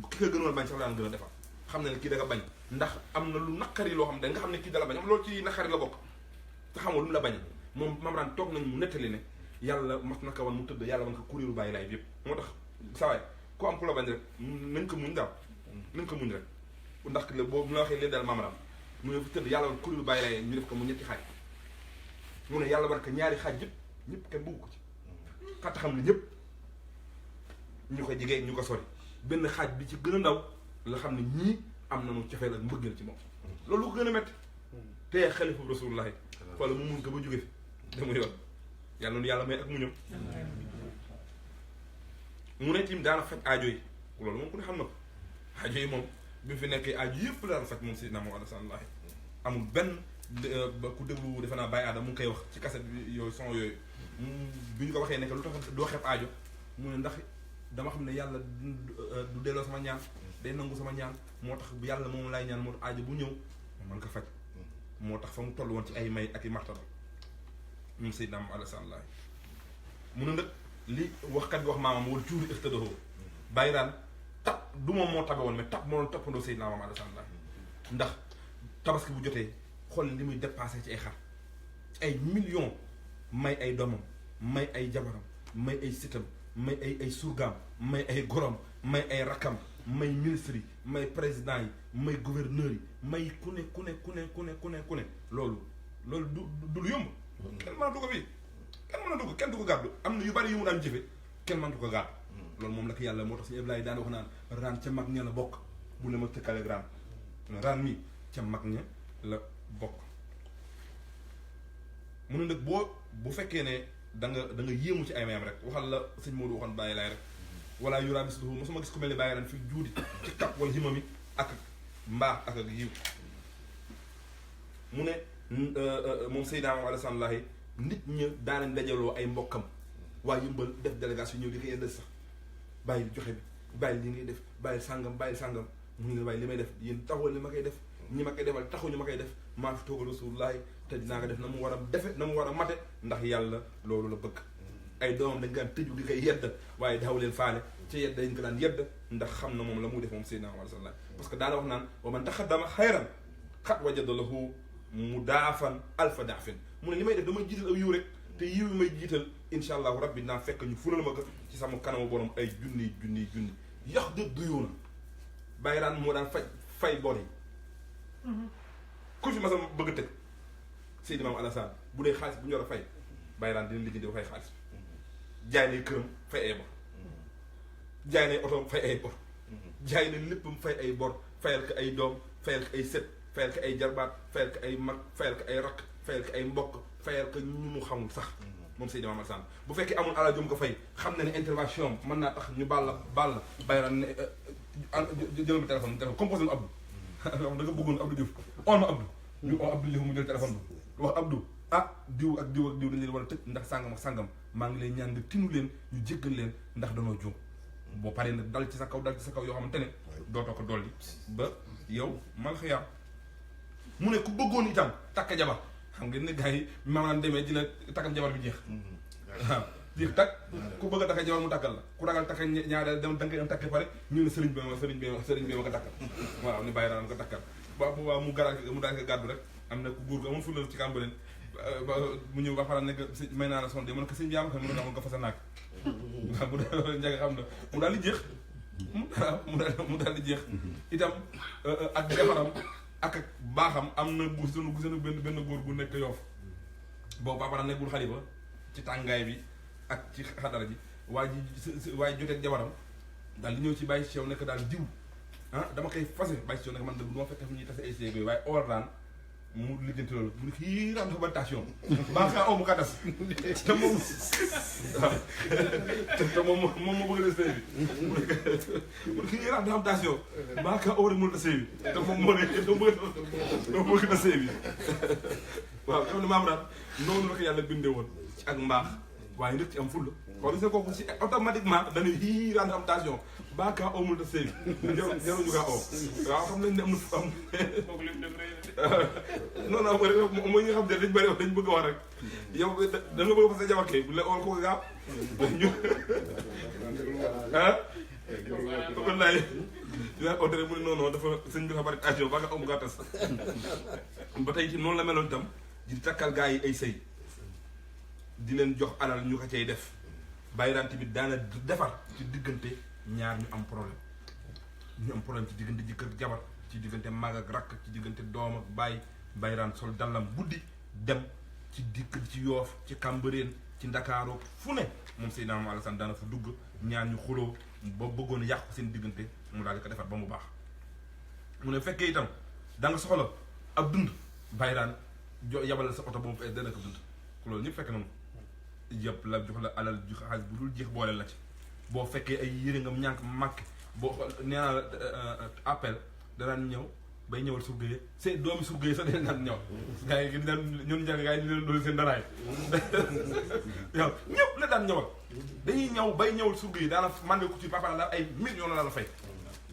ki ko gënoon bañ sax daan gën a defar xam na ne kii da nga bañ ndax am na lu naqari loo xam ne nga xam ne kii dala bañ am loolu ci naqari la bokk te xamoo lu mu la bañ moom mam daan toog nañ mu nettali ne yàlla mas na ko wan mu tëdd yàlla wan ko kuréelu Baye Laye bi yëpp moo tax sawaay ku am ku la bañ rek nañ ko muñ daal nañ ko muñ rek ndax la boobu la waxee leen daal mamram mu ne fu tëdd yàlla wan kuréelu Baye Laye ñu def ko mu ñetti xaaj mu ne yàlla war ko ñaari xaaj yëpp ñëpp kenn bëgg ko ci xatta xam ne ñëpp ñu ko jege ñu ko sori benn xaaj bi ci gën a ndaw la xam ne ñii am nañu cofeel ak mbëggeel ci moom loolu lu ko gën a métti te xalifa rasulullahi wala mu mun ko ba jóge fi dama yoon yàlla noonu yàlla may ak mu ñëw mu ne tim daana faj aajo yi loolu moom ku ne xam na ko aajo yi moom bi mu fi nekkee aajo yëpp la daan faj moom Seydina Muhammad sallallahu amul benn ba ku déglu defe naa Baye Adam mu ngi koy wax ci kaset bi yooyu son yooyu bi ñu ko waxee nekk lu tax doo xeeb aajo mu ne ndax dama xam ne yàlla du delloo sama ñaan day nangu sama ñaan moo tax yàlla moom laay ñaan moo tax aajo bu ñëw man ko faj moo tax fa mu toll woon ci ay may ak i martaba moom Seydina Muhammad sallallahu mu ne nag li waxkat bi wax maamam wala tuuri ixtadahoo bàyyi daan tab du moom moo tabe woon mais tab moo doon toppandoo Seydina Muhammad sallallahu ndax tabaski bu jotee xool li muy dépassé ci ay xar ci ay millions may ay doomam may ay jabaram may ay sitam may ay surgaam may ay gorom may ay rakam may ministre yi may président yi may gouverneur yi may ku ne loolu du lu yomb kenn mënatu ko fii kenn du ko gàddu am na yu bari yu mu daan jëfe kenn mënatu ko gàddu loolu moom la ko yàlla moo tax suñu Ibrahima daan wax naan raan ca mag ña la bokk bu ne ma tëkkale raan mi ca mag ña la bokk mu ne nag bu fekkee ne da nga yéemu ci ay mayam rek waxal la sëñ Modou waxoon Baye Laye rek wala yuraa bis mosuma gis ku mel ni Baye Laye fi juudi ci kap wala himami ak mbaax ak yiw mu ne moom Seydina Muhammad Alassane Lahi nit ña daanañ dajaloo ay mbokkam waaye yëmbal def délégation ñëw di ko yendal sax bàyyi joxe bi bàyyi li ngay def bàyyi sàngam mu ne waaye li may def yéen taxawal li ma koy def ñi ma koy defal taxu ñu ma koy def maa fi toogal Rasulullaahi te dinaa ko def na mu war a defe na mu war a mate ndax yàlla loolu la bëgg ay doomam dañ daan tëju di koy yedd waaye daaw leen faale ci yedd dañ ko daan yedd ndax xam na moom la muy def moom Seydina Muhammad sallallahu alayhi wasallam parce que daana wax naan wa man taxaddama xayran xat wajada lahu mudaafan alfa daafin mu ne li may def damay jiital aw yiw rek te yiw yi may jiital insha allahu rabbi dinaa fekk ñu fulal ma ko ci sama kanamu borom ay junni yax de duyuuna bàyyi daan moo daan fay bor yi ku fi ma sama bëgg a tëj Seydina Muhammad Alassane bu dee xaalis bu ñu war a fay bàyyi daan dina liggéey di fay xaalis jaay ne këram fay ay bor jaay ne oto fay ay bor jaay ne léppam fay ay bor fayal ko ay doom fayal ko ay sët fayal ko ay jarbaat fayal ko ay mag fayal ko ay rakk fayal ko ay mbokk fayal ko ñu mu xamul sax moom Seydina Muhammad Alassane bu fekkee amul alal jom ko fay xam na ne intervention mën naa tax ñu baal la bàyyi daan ne jëlal ma téléphone composé nu Abdou da nga bëggoon Abdou Diouf on ma Abdou ñu oo Abdou Diouf mu jël téléphone bi wax Abdou diw ak diw dañ leen war a tëj ndax sàngam ak sàngam maa ngi lay ñaan nga tinu leen ñu jéggal leen ndax danoo juum boo paree nag dal ci sa kaw yoo xamante ne dootoo ko dolli ba yow mal xiyaam mu ne ku bëggoon itam takk jabar xam ngeen ne gars yi maanaam demee dina takkal jabar bi jeex waaw jeex takk ku bëgg a takk jabar mu takkal la ku ragal takk ñaareel dem da nga koy dem takk pare ñu ne sëriñ bi ma ko takkal waaw ni bàyyi naa ko takkal waaw mu daal ko gàddu rek am na ku góor gu amoon fu la ci Cambérène mu ñëw ba pare nekk may naa la sonde mën ko sëñ bi yaa ma xam ne ko fasa naag waaw mu daal njëkk xam na mu daal di jeex mu daal di jeex itam ak defaram ak baaxam am na sunu benn góor gu nekk Yoof boobu ba pare nekkul xalifa ci tàngaay bi ak ci xadara ji waaye jotee jabaram daal di ñëw ci bàyyi sew nekk daal diw dama koy fase bàyyi sew nekk man de du ma fekk fi ñuy tase ay séeg waaye or daan mu lijjanti loolu mu ne kii ram dafa bantation baa ngaa oo mu ka des te moom waaw te moom moo bëgg a des sëy bi mu ne kii ram dafa bantation baa ngaa oo rek mënut a sëy bi te moom moo ne doo bëgg a sëy bi waaw xam ne maam daal noonu la ko yàlla bindee woon ci ak mbaax waaye nag ci am fulla kon gis nga kooku si automatiquement dañuy yii rendre am tension baa kaa oo mënut a sëy bi jaruñu kaa oo waaw xam nañ ne am na non mooy ñi nga xam ne dañ bëri dañ bëgg a wax rek yow da nga bëgg a fas sa jabar kay bu la oo kooku gaaw ñu wallaay dinaa oo mu ne non dafa sëñ bi dafa bari tension baa nga oo mu kaa tas ba tey ci noonu la meloon itam di takkal gaa yi ay sëy di leen jox alal ñu ko cay def bàyyi daan tamit daana defar ci diggante ñaar ñu am problème ci diggante jëkkër jabar ci diggante mag ak rakk ci diggante doom ak bàyyi daan sol dallam guddi dem ci dikk ci Yoof ci Cambérène ci Ndakaaru fu ne moom Seydina Muhammad Alassane daana fa dugg ñaar ñu xuloo ba bëggoon yàqu seen diggante mu daal di ko defar ba mu baax mu ne fekkee itam da nga soxla ab dund bàyyi daan yabalal sa oto ba mu fees dana ko dund loolu ñëpp fekk na mu yëpp la jox la alal ju xaalis bu dul jeex boole la ci boo fekkee ay yére nga ñànk màkk boo nee naa la appel danaan ñëw bay ñëwal surga yi seen doomi surga yi sax dañ daan ñëw gars yi daan ñun njàng gars yi ñu leen doon seen daraay yow ñëpp la daan ñëwal dañuy ñëw bay ñëwal surga yi daana man nga ko ci papa daal ay millions la fay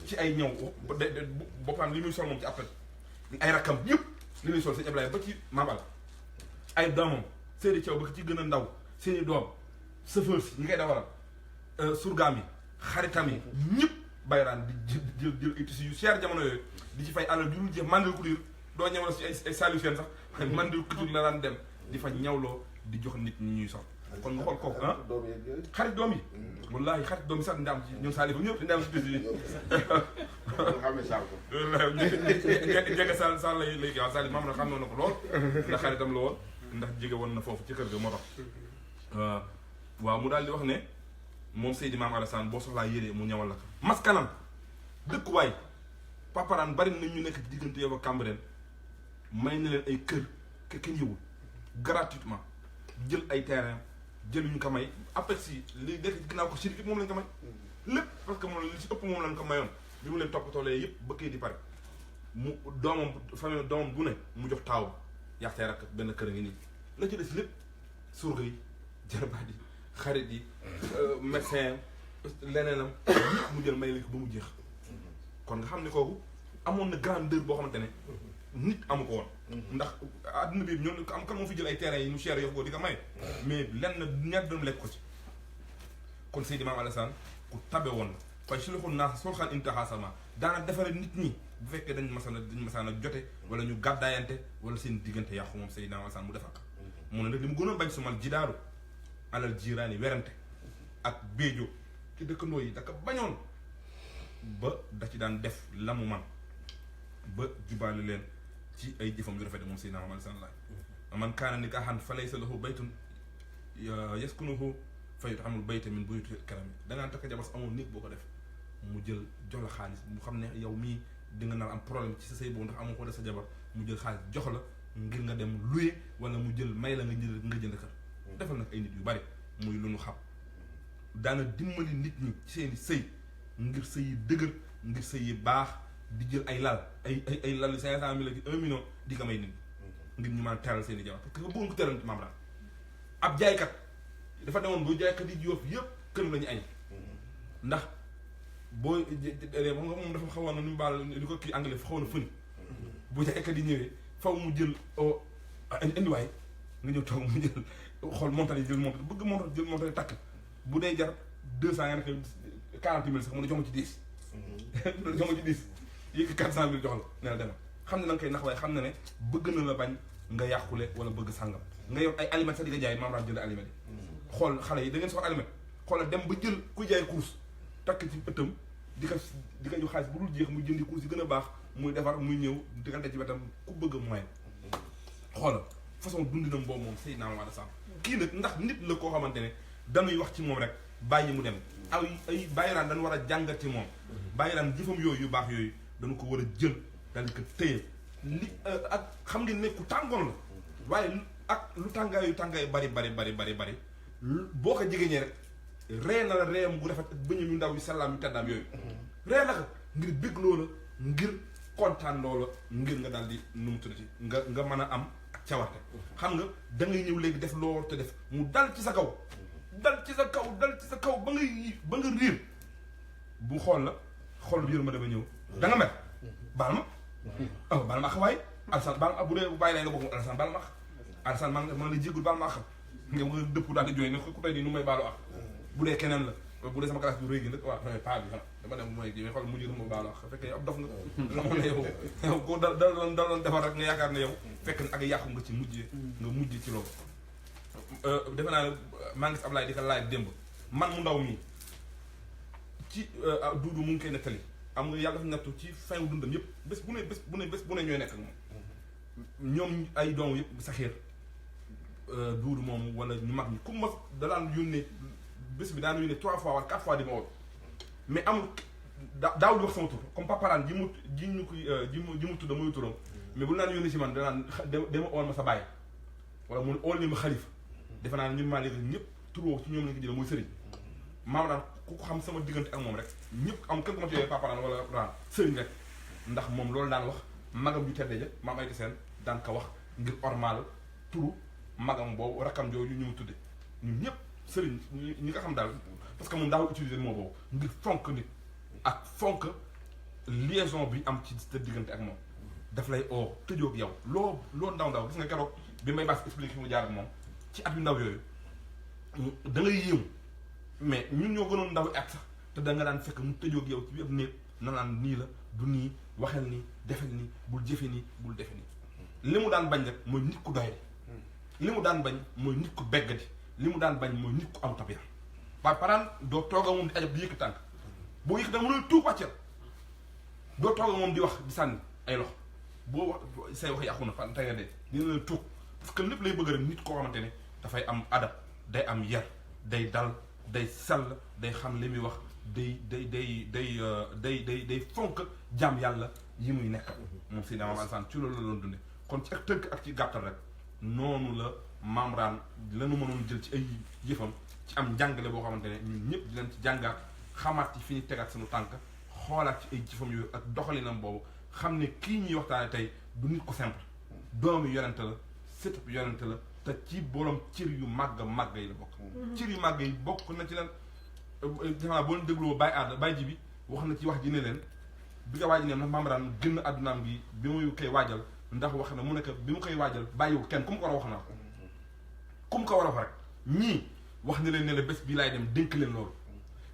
ci ay ñëw boppam li muy sol moom ci appel ay rakkam yëpp li muy sol sëñ Ablaye ba ci mabal ay doomam seeni caw ba ci gën a ndaw seeni doom chauffeur si ñi koy dawalal surgaam yi xaritam yi ñëpp bayraan di jël ay tissus yu cher jamono yooyu di ci fay alal ju dul jeex mandil couture doo ñëwal si ay salu seen sax mandil couture la daan dem di fa ñawloo di jox nit ñi ñuy sol kon nga xool kooku xarit doom yi wallaahi xarit doom yi sax ndaam ci ñoom Salif ñëpp di ndaam si tissus yi jege sal lay waaw Salif maam na xam na ko lool ndax xaritam la woon ndax jege woon na foofu ci kër ga moo tax waaw mu daal di wax ne moom Seydi Maam Alassane boo soxlaa yére mu ñëwal la ko maskanam dëkkuwaay paparaan bari nañ ñu nekk ci diggante yow ak Cambérène may na leen ay kër kenn yëwul gratuitement jël ay terrain jël ñu ko may après si li nekk ginnaaw ko sirif moom lañ ko may lépp parce que moom li si ëpp moom lañ ko mayoon bi mu leen toppatoolee yëpp ba kay di pare mu doomam famille doomam bu ne mu jox taaw yaxtee rak benn kër a ngi nii la ci des lépp surga yi jarbaat yi xarit yi médecin leneenam mu jël may ko ba mu jeex kon nga xam ne kooku amoon na grandeur boo xamante ne nit amu ko woon ndax adduna bi ñoom am kan moo fi jël ay terrain yi mu cher yox ko di ko may mais lenn ñaar doon lekk ko ci kon Seydi Maam Alassane ku tabe woon la waaye si loxo naa sol xaan intaxasama daana defare nit ñi bu fekkee dañ masaan a jote wala ñu gàddaayante wala seen diggante yàqu moom Seydi Maam Alassane mu defar mu ne nag li mu gënoon bañ sumal jidaaru alal jiiraani werante ak béejo ci dëkkandoo yi daka bañoon ba da ci daan def la mu man ba jubaale leen ci ay jëfam yu rafet moom Seydina Maam Alassane Laye man kaana nikaahan fa laysa lahu baytun yaskunuhu fa yut'amul bayta min buyutil karami dangaan takk jabas amoon nit boo ko def mu jël jox la xaalis mu xam ne yow mii di nga nar am problème ci sa sëy boobu ndax amoo ko def sa jabar mu jël xaalis jox la ngir nga dem luye wala mu jël may la nga jënd kër defal nag ay nit yu bari muy lu nu xam daana dimbali nit ñi ci seeni sëy ngir sëy yi dëgër ngir sëy yi baax di jël ay lal ay lal 500 000 ak 1 million di ko may nit ngir ñu mën a teral seeni jabar parce que bëggoon ko teral maam daal ab jaaykat dafa demoon bu jaaykat yi Yoof yëpp kër lañu añ ndax boo moom dafa xawoon na nu mu baal li ko kii anglais fa xawoon na fëni bu jaaykat yi ñëwee faw mu jël indiwaay nga ñëw toog mu jël xool montal yi jël montal bëgg montal jël montal yi takk bu dee jar 200 nga nekk 40 000 sax mu ne jox ma ci 10 jox ma ci 10 yéegi 400 000 jox la ne la demal xam ne na nga koy nax waaye xam ne ne bëgg na la bañ nga yàqule wala bëgg sàngam nga yor ay aliments sax di nga jaay maam daan jënd aliments yi xool xale yi da ngeen soxla aliment xoolal dem ba jël ku jaay course takk ci ëttam di ko jox xaalis bu dul jeex muy jëndi course yi gën a baax muy defar muy ñëw diggante ci wetam ku bëgg moyen xoolal façon dundinam boobu moom Seydina Maam Alassane kii nag ndax nit la koo xamante ne dañuy wax ci moom rek bàyyi mu dem ay bàyyiraan dañu war a jàngat ci moom bàyyiraan jëfam yooyu yu baax yooyu dañu ko war a jël daal di ko téye li ak xam ngeen ne ku tàngoon la waaye ak lu tàngaayu bari boo ko jegéñee rek ree na la reeyam gu rafet ak bëñam yu ndaw yu sellaam yu teddaam yooyu ree la ko ngir bég loola ngir kontaan loola ngir nga daal di nu mu tuddati nga mën a am ak cawarte xam nga da ngay ñëw léegi def loolu te def mu dal ci sa kaw ba nga riir bu xool la xool yër ma dama ñëw da nga mer baal ma xawaay Alassane baal ma bu dee bàyyi lay nga bokk Alassane baal ma Alassane maa ngi lay jéggul baal ma xam nga dëpp daal di jooy ne ku tey nii nu may baalu ak bu dee keneen la bu dee sama classe bu réy gi nag waaw paa bi dama dem mooy ji xool mujj ma baalu ak fekk yow ab dof nga la moom ne yow ko daloon defar rek nga yaakaar ne yow fekk na ak yàqu nga ci mujj ci loolu defe naa ne maa ngi si Ablaye di ko laaj démb man mu ndaw mii ci duudu mu ngi koy nettali am nga yàlla dafa nattu ci fin wu dundam yëpp bés bu ne ñooy nekk ak moom ñoom ay doom yëpp sa xeer duudu moom wala ñu mag ñi ku ma da daan yónnee bés bi daan yónnee 3 fois wala 4 fois di ma woo mais amul daaw di wax sama tur comme paparaan ji mu tudd muy turam mais bu naan yónnee si man danaan dama ool ma sa bàyyi wala mu ool ni ma xalifa defe naa ne ñun maa léegi ñëpp turoo ci ñoom lañ ko jëlee muy sëriñ maam daan ku ko xam sama diggante ak moom rek ñëpp am kenn ku ma ci yooyu paparaan wala raan sëriñ rek ndax moom loolu daan wax magam ju tedde ja maam ay seen daan ko wax ngir ormal turu magam boobu rakkam jooju ñu mu tudde ñun ñëpp sëriñ ñi nga xam daal parce que moom daawul utiliser moo boobu ngir fonk nit ak fonk liaison bi am ci sa diggante ak moom daf lay oo tëjoo ak yow loo ndaw gis nga keroog bi may baas expliqué fi mu jaar ak moom ci at yu ndaw yooyu da ngay yéemu mais ñun ñoo gënoon ndaw at sax te da nga daan fekk mu tëjoo ak yow ci biir néeg na naan nii la du nii waxel nii defel nii bul jëfe nii bul defe nii li mu daan bañ rek mooy nit ku doy li mu daan bañ mooy nit ku beggadi li mu daan bañ mooy nit ku am tabiya waaye paraan doo toog ak moom di ajab di yëkk tànk boo yëkk tànk mënul tuub wàcceel doo toog ak moom di wax di sànni ay loxo boo wax say wax yàqu na fan tey nga dee dina la tuub parce que lépp lay bëgg rek nit koo xamante ne dafay am adab day am yar day dal day sell day xam li muy wax day fonk jaam yàlla yi muy nekk moom Seydina Maam Alassane ci loolu la doon dunde kon ci ak tënk ak ci gàttal rek noonu la Maam Raan lanu mënoon jël ci ay yëfam ci am njàngale boo xamante ne ñun ñëpp di leen ci jàngaat xamaat ci fi ñu tegaat suñu tànk xoolaat ci ay jëfam yooyu ak doxalinam boobu xam ne kii ñuy waxtaane tey du nit ku simple doomu yonente la sëtub yonente la te ci borom cër yu màgg yi la bokk cër yu màgg yi bokk na ci lan defanaa boo leen dégloo bàyyi ji bi wax na ci wax ji ne leen bi nga waaj ne nag maamraan génn àddunaam bi bi muy koy waajal ndax wax na mu nekk bi mu koy waajal bàyyiwul kenn ku mu ko war a wax na ku mu ko war a wax rek ñii wax na leen ne la bés bii laay dem dénk leen loolu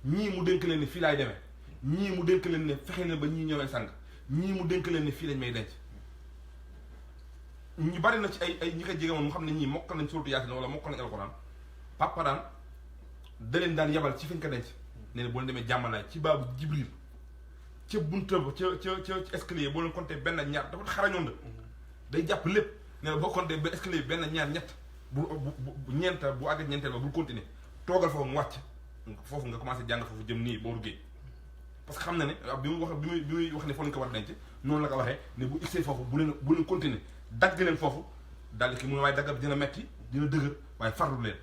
ñii mu dénk leen ne fii laay demee ñii mu dénk leen ne fexe leen ba ñii ñëwee sang ñii mu dénk leen ne fii lañ may denc ñu bari na ci ay ñi ko jege woon mu xam ne ñii mokkal nañ suratu Yaasin wala mokkal nañ alxuraan papa daan da leen daan yabal ci fiñ ko denc nee na boo leen demee jàmmalaay ci baabu Jibril ca bunta ba ca escalier boo leen compté benn ñaar dafa xarañoon da day jàpp lépp nee na boo compté ba escalier benn ñaar ñett bu ñeenta bu àgg ñeenteel ba bul continuer toogal foofu mu wàcc foofu nga commencé jàng foofu jëm nii boo ruggee parce que xam na ne bi muy wax ne foofu lañ ko war a denc noonu la ko waxee ne bu igsee foofu bu leen continuer dagg leen foofu daal di ki mu ne waaye dagg bi dina metti dina dëgër waaye farlu leen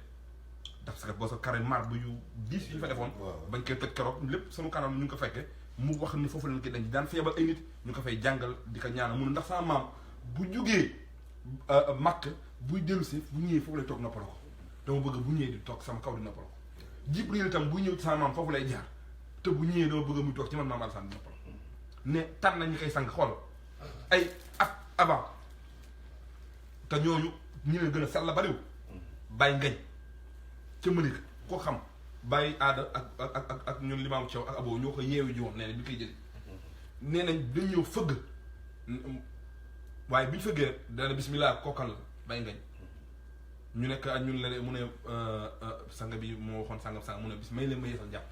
parce que boo sa carré marbre yu 10 yi fa defoon bañ koy toj keroog lépp sama kanam ñu ngi ko fekkee mu wax ni foofu leen koy denc daan fa yebal ay nit ñu ko fay jàngal di ko ñaanal mu ne ndax sama maam bu jugee màkk buy dellu si bu ñëwee foofu lay toog noppal ko dama bëgg bu ñëwee di toog sama kaw di noppal ko Jibril itam bu ñëw ci sama maam foofu lay jaar te bu ñëwee dama bëgg muy toog ci man maam Alassane di noppal ko ne tànn nañ ñu koy sang xool ay at avant te ñooñu ñi leen gën a sell la bariwul bàyyi ngañ ca Malika koo xam bàyyi aada ak ñun Limaamu Thiaw ak Abo ñoo ko yeewu ji woon nee nañ bi koy jëli nee nañ dañ ñëw fëgg waaye bi ñu fëggee rek dana bismillah kookal la bàyyi ngañ ñu nekk ak ñun la mu ne sang bi moo waxoon sangam sang mu ne bis may leen ma yeesal jàpp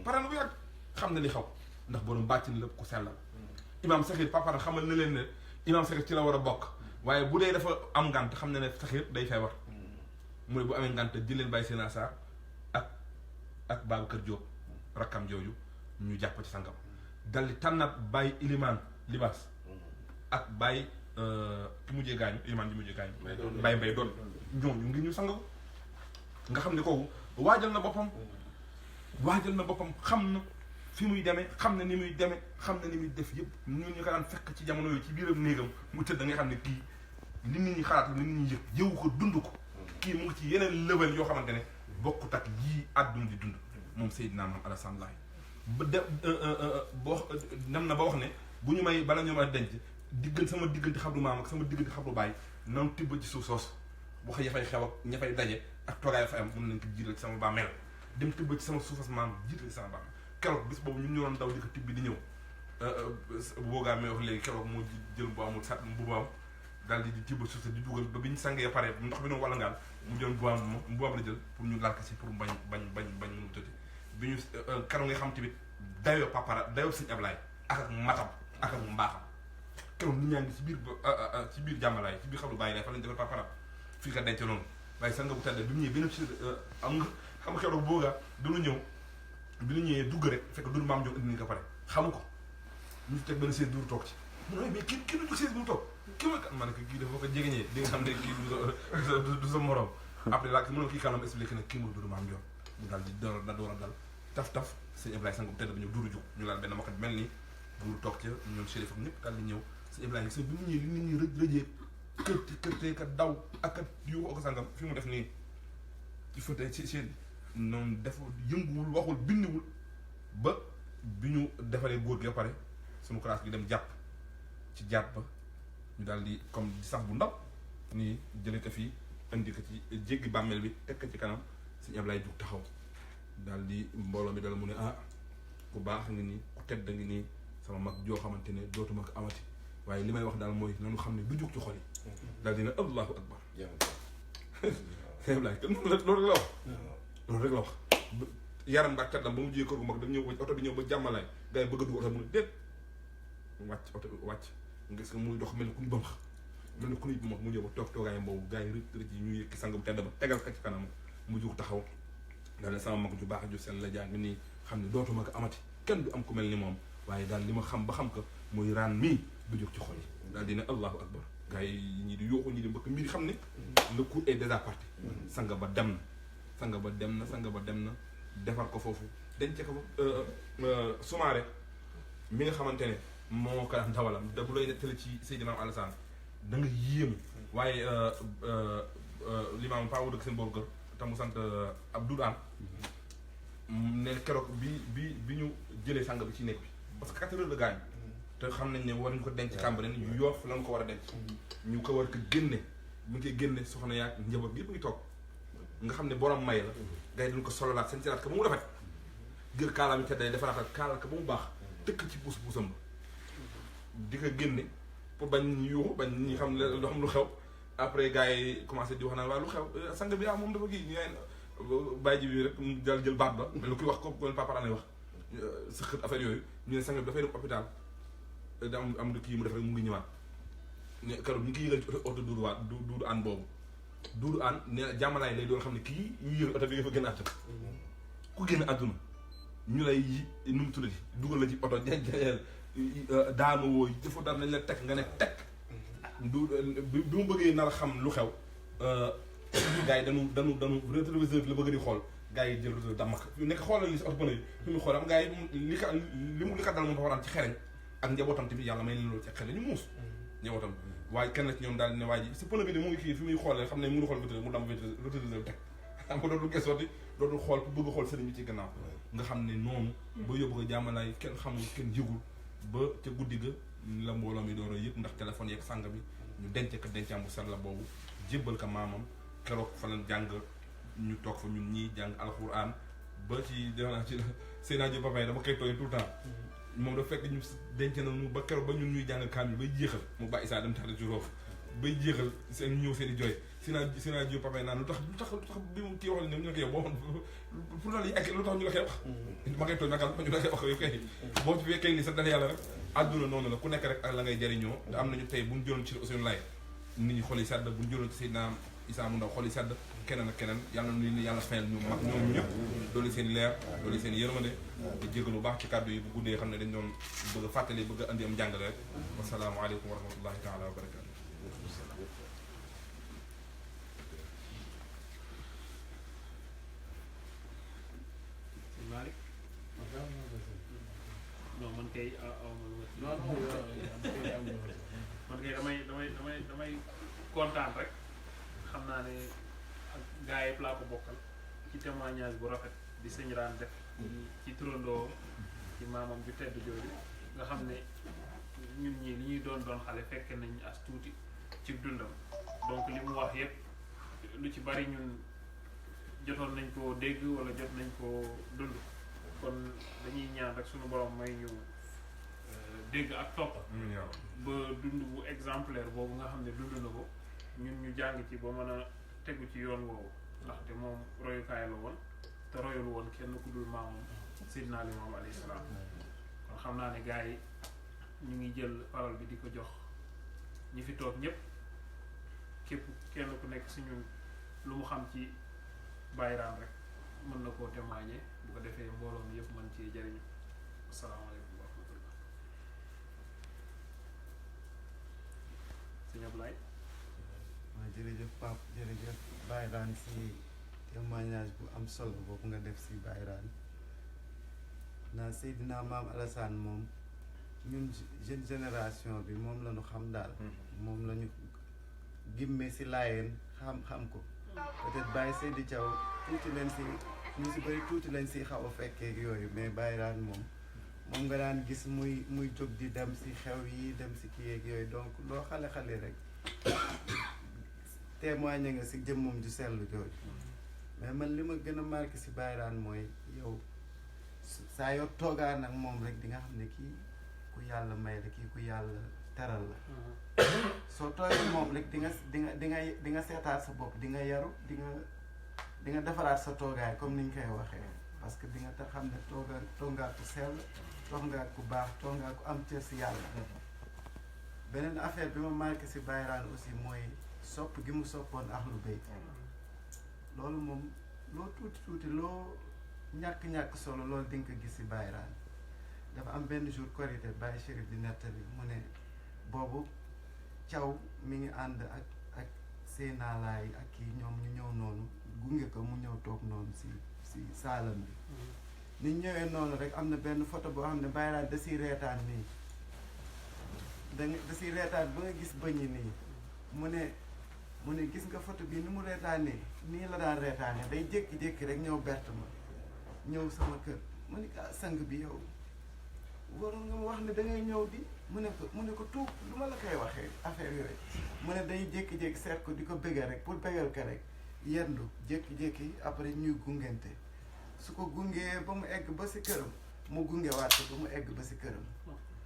pare na bu yàgg xam na li xaw ndax borom bàccin lépp ku sellal imaam Saxiir papa xamal na leen ne imaam Saxiir ci la war a bokk waaye bu dee dafa am ngànt xam na ne Saxiir day feebar mu ne bu amee ngànt jël leen bàyyi seen asaar ak Babacar Diop rakkam jooju ñu jàpp ci sangam dal di tànnaat bàyyi ilimaan libaas ak bàyyi ki mujjee gaañu ilimaan ji mujjee gaañu bàyyi mbay doon ñooñu ngir ñu sang ko nga xam ne kooku waajal na boppam xam na fi muy demee xam na ni muy demee xam na ni muy def yëpp ñun ñu ko daan fekk ci jamono yooyu ci biiram néegam mu tëdd da nga xam ne kii li nit ñi xalaat li nit ñi yëg jëwu ko dund ko kii mu ngi ci yeneen level yoo xamante ne bokkut ak yii àdduna di dund moom Seydina Maam Alassane Laye ba boo dem na ba wax ne bu ñu may bala ñu ma denc sama diggante xabru maam ak sama diggante xabru baay nan tibb ci suuf soosu wax ya fay xew ak ña fay daje ak toogaay fa am mën nañ ko jiital ci sama bàmmeel dem tibb ci sama suufas maam jiital ci sama bàmmeel keroog bis boobu ñun ñoo doon daw di ko tibb di ñëw boogaa may wax léegi keroog moo jël bu amul sat mbubaam daal di tibb suuf sa di dugal ba bi ñu sangee pare ndox bi noonu wala ngaan mu jël mbubaam la jël pour ñu larka si pour bañ mënu tëddi bi ñu keroog nga xam tamit dayoo papara dayoo sëñ Ablaye ak matam ak mbaaxam keroog nit ñaa ngi ci biir jàmmalaay ci biir xam lu bàyyi lay fa lañ defal papara fii ka denc noonu waaye sanga bu tedd bi mu ñëwee bénéfice am nga xam nga keroog boogaa dañu ñëw bi ñu ñëwee dugg rek fekk dur maam jox indi nañ ko pare xamu ko ñu teg benn seen dur toog ci mu ne mais kii du jóg seen bu mu toog kii ma ne ko kii dafa ko jegeñee di nga xam ne kii du sa morom après la mu ne kii kanam expliqué nag kii mooy dur maam jox mu daal di door a dal taf sëñ Ibrahima sang bu tedd ba ñëw duru jóg ñu laal benn makkat mel nii duru toog ca ñoom chérif ak ñëpp daal di ñëw sëñ Ibrahima sëñ bi mu ñëwee li nit ñi rëjee kërtee ka daw ak yu ko sangam fi mu def nii ci fëte ci seen noonu def yënguwul waxul bindiwul ba bi ñu defaree góor gi ba pare suñu classe bi dem jàpp ci jàpp ba ñu daal di comme di sax bu ndaw nii jëlee ko fii indi ko ci jéggi bàmmeel bi teg ko ci kanam sëñ Ablaye jug taxaw daal di mbooloo mi dala mu ne ah ku baax ngi nii ku tedd ngi nii sama mag joo xamante ne dootuma ko amati waaye li may wax daal mooy nanu xam ne du jug ci xol yi daal dina allahu akbar sëñ Ablaye loolu rek la wax yaram ba teddam ba mu jiyee kër gu mag dañ ñëw oto bi ñëw ba jàmmalaay gars yi bëgg a dugg oto mu ne déet wàcc oto bi wàcc nga gis nga muy dox mel ni ku ñu bëmax mel ni ku ñu bëmax mu ñëw ba toog toogaayam boobu gars yi rëcc yi ñu yëkki sang bu tedd ba tegal ko ci kanam mu jug taxaw daal ne sama mag ju baax ju sell la jàng nii xam ne dootuma ko amati kenn du am ku mel ni moom waaye daal li ma xam ba xam ko muy raan mii du jóg ci xol yi daal di ne allahu akbar gars yi ñii di yooxu ñii di mbëkk mbir xam ne le coup est déjà parti sang ba dem na defar ko foofu denc ko fa sumaare mi nga xamante ne moo ko daan dawalam da bu lay nettali ci Seydina Maam Alassane da nga yéemu waaye limaam Paa wu dëkk seen boobu kër te mu sant Abdou Daan ne keroog bi ñu jëlee sang bi ci nekk bi parce que 4 heures de gaañ te xam nañ ne war nañu ko denc Cambérène yu Yoff lañ ko war a denc ñu ko war ko génne bu ñu koy génne soxna yaag njaboot bi yëpp ngi toog nga xam ne borom may la gars yi dañ ko sololaat seen ciraat ka ba mu rafet jël kaalaam yi tedday defaraat kaala ka ba mu baax tëkk ci puus puusam ba di ko génne pour bañ ñu yuuxu bañ ñi xam ne loo xam lu xew après gars yi commencé di wax naan waa lu xew sang bi moom dafa kii ñu bàyyi ji bi rek mu dal jël baat ba lu koy wax ko papa lay wax sa xët affaire yooyu ñu ne sang bi dafay dem hôpital da am du kii mu def rek mu ngi ñëwaat ne keroog ñu ngi yëgal ci oto duudu aan boobu duudu aan ne jàmmalaay lay doon xam ne kii ñu yëgal oto bi nga fa gën a àdduna ku génn àdduna ñu lay nu mu tuddati dugal la ci oto jajajel daanu wooy dafa dara nañ la teg nga ne teg du bi mu bëggee nar a xam lu xew gars yi dañu rétroviseur bi la bëgg di xool gars yi jël rétroviseur damm ak nekk xoolal li si oto pëne yi mu xool am gars yi li ka dal moom dafa waraan ci xereñ ak njabootam tamit yàlla may leen loolu ci xereñ ñu muus njabootam waaye kenn ci ñoom daal ne waa ji si pëne bi de mu ngi kii fi muy xoolee xam ne mu ngi xool rétroviseur mu damm rétroviseur teg xam nga dootul gesooti dootul xool ku bëgg xool sëriñ bi ci gannaaw nga xam ne noonu ba yóbbu ko jàmmalaay kenn xamul kenn yëgul ba ca guddi ga la mbooloo mi dooro yëpp ndax téléphone yeeg sàng bi ñu denc ko dencaam bu sell la boobu jébbal ko maamam keroog fa lañ jàng ñu toog fa ñun ñii jàng alxuraan ba ci defanaa ci Seydina Diop Papa dama koy tooy tout le temps moom dafa fekk ñu denc nañu ba keroog ba ñun ñuy jàng kaamil bay jeexal mu ba Issa dem tax ci roof bay jeexal seen ñëw seen i jooy Seydina Diop Papa naan lu tax bi mu kii waxal ne ñu ne ko yow boo pour dal yi ak lu tax ñu la koy wax ma koy tooñ nakal ñu la koy wax yow kay boo fi fekkee ni sa dal yàlla rek àdduna noonu la ku nekk rek ak la ngay jariñoo te am nañu tey bu ñu jëloon ci Ousseynou Laye nit ñi xol yi sedd bu ñu jëloon ci Seydina Issa mu ndaw xol yi sedd keneen ak keneen yàlla na yàlla fayal ñu mag ñoom ñëpp doolu seen leer doolu seen yërmande te jégal bu baax ci kàddu yi bu guddee xam ne dañ doon bëgg a fàttali bëgg a andi am njàngale rek wasalaamualeykum wa rahmatullahi taala wa barakatu non man kay aw ma man kay damay kontaan rek xam naa ne ak gars yi laa ko bokkal ci témoignage bu rafet di sëñ Rane def ci turandoo ci maamam ju tedd jooju nga xam ne ñun ñii li ñuy doon xale fekke nañ as tuuti ci dundam donc li mu wax yépp lu ci bari ñun jotoon nañ koo dégg wala jot nañ koo dund kon dañuy ñaan rek suñu borom may ñu dégg ak topp ba dund bu exemplaire boobu nga xam ne dund na ko ñun ñu jàng ci ba mën a tegu ci yoon woowu ndaxte moom royukaay la woon te royul woon kenn ku dul maamam Seydina Limaamu alayhi salaam kon xam naa ne gars yi ñu ngi jël parole bi di ko jox ñi fi toog ñëpp képp kenn ku nekk si ñun lu mu xam ci Baye Rane rek mën na koo témoigner bu ko defee mbooloo mi yëpp mën ci jëriñu asalaamaaleykum wa rahmatullah sëñ Ablaye. waaw jërëjëf Pape jërëjëf Baye Rane si témoignage bu am solo boobu nga def si Baye Rane naa Seydina Maam Alassane moom ñun jeune génération bi moom la ñu xam daal moom la ñu gimmee si laayeen xam ko peut-être Baye Seydi Thiaw tuuti leen si ñu si bëri tuuti lañ si xaw a fekkee yooyu mais Baye Rane moom nga daan gis muy jóg di dem si xew yi dem si kii yeeg yooyu donc loo xale rek témoigné nga si jëmmam ju sell jooju mais man li ma gën a marqué si Baye Rane mooy yow saa yoo toogaan ak moom rek di nga xam ne kii ku yàlla may la kii ku yàlla teral la soo toogee moom rek di nga seetaat sa bopp di nga yaru di nga defaraat sa toogaay comme ni ñu koy waxee parce que di nga tax xam ne toogaat ku sell toogaat ku baax toogaat ku am cër si yàlla beneen affaire bi ma marqué si Baye Rane aussi mooy sopp gi mu soppoon Ahlul Bayt loolu moom loo tuuti loo ñàkk solo loolu di nga ko gis si Baye Rane dafa am benn jour Korité Baye Chérif di nettali mu ne boobu Thiaw mi ngi ànd ak Seyna Laay ak kii ñoom ñu ñëw noonu gunge ko mu ñëw toog noonu si saalam bi ni ñëwee noonu rek am na benn photo boo xam ne Baye Rane da siy reetaan nii da si reetaan ba nga gis bëñ yi nii mu ne gis nga photo bi ni mu reetaanee nii la daan reetaanee day jékki-jékki rek ñëw bert ma ñëw sama kër mu ne ah sang bi yow waroon nga ma wax ne da ngay ñëw di mu ne ko tuub lu ma la koy waxee affaire yooyu mu ne day jékki-jékki seet ko di ko bëggal rek pour bëggal ko rek yendu jékki-jékki après ñuy gungente su ko gungee ba mu egg ba si këram mu gunge waat ko ba mu egg ba si këram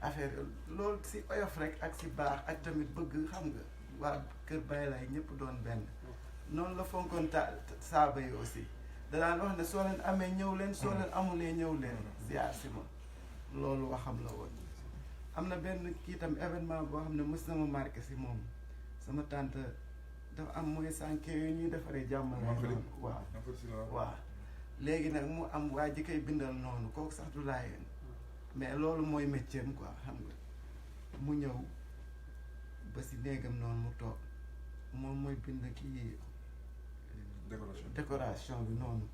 affaire loolu si oyof rek ak si baax ak tamit bëgg xam nga waa kër Baye Laye ñëpp doon benn noonu la fonkoon saaba yi aussi da daan wax ne soo leen amee ñëw leen soo leen amulee ñëw leen ziar si ma loolu waxam la woon am na benn kii tam événement boo xam ne mës na ma marqué si moom sama tante dafa am mooy sànke yooyu ñuy defaree jàmmale noonu waaw léegi nag mu am waa ji koy bindal noonu kooku sax du laayeen mais loolu mooy métier am quoi xam nga mu ñëw ba si néegam noonu mu toog moom mooy bind kii décoration bi noonu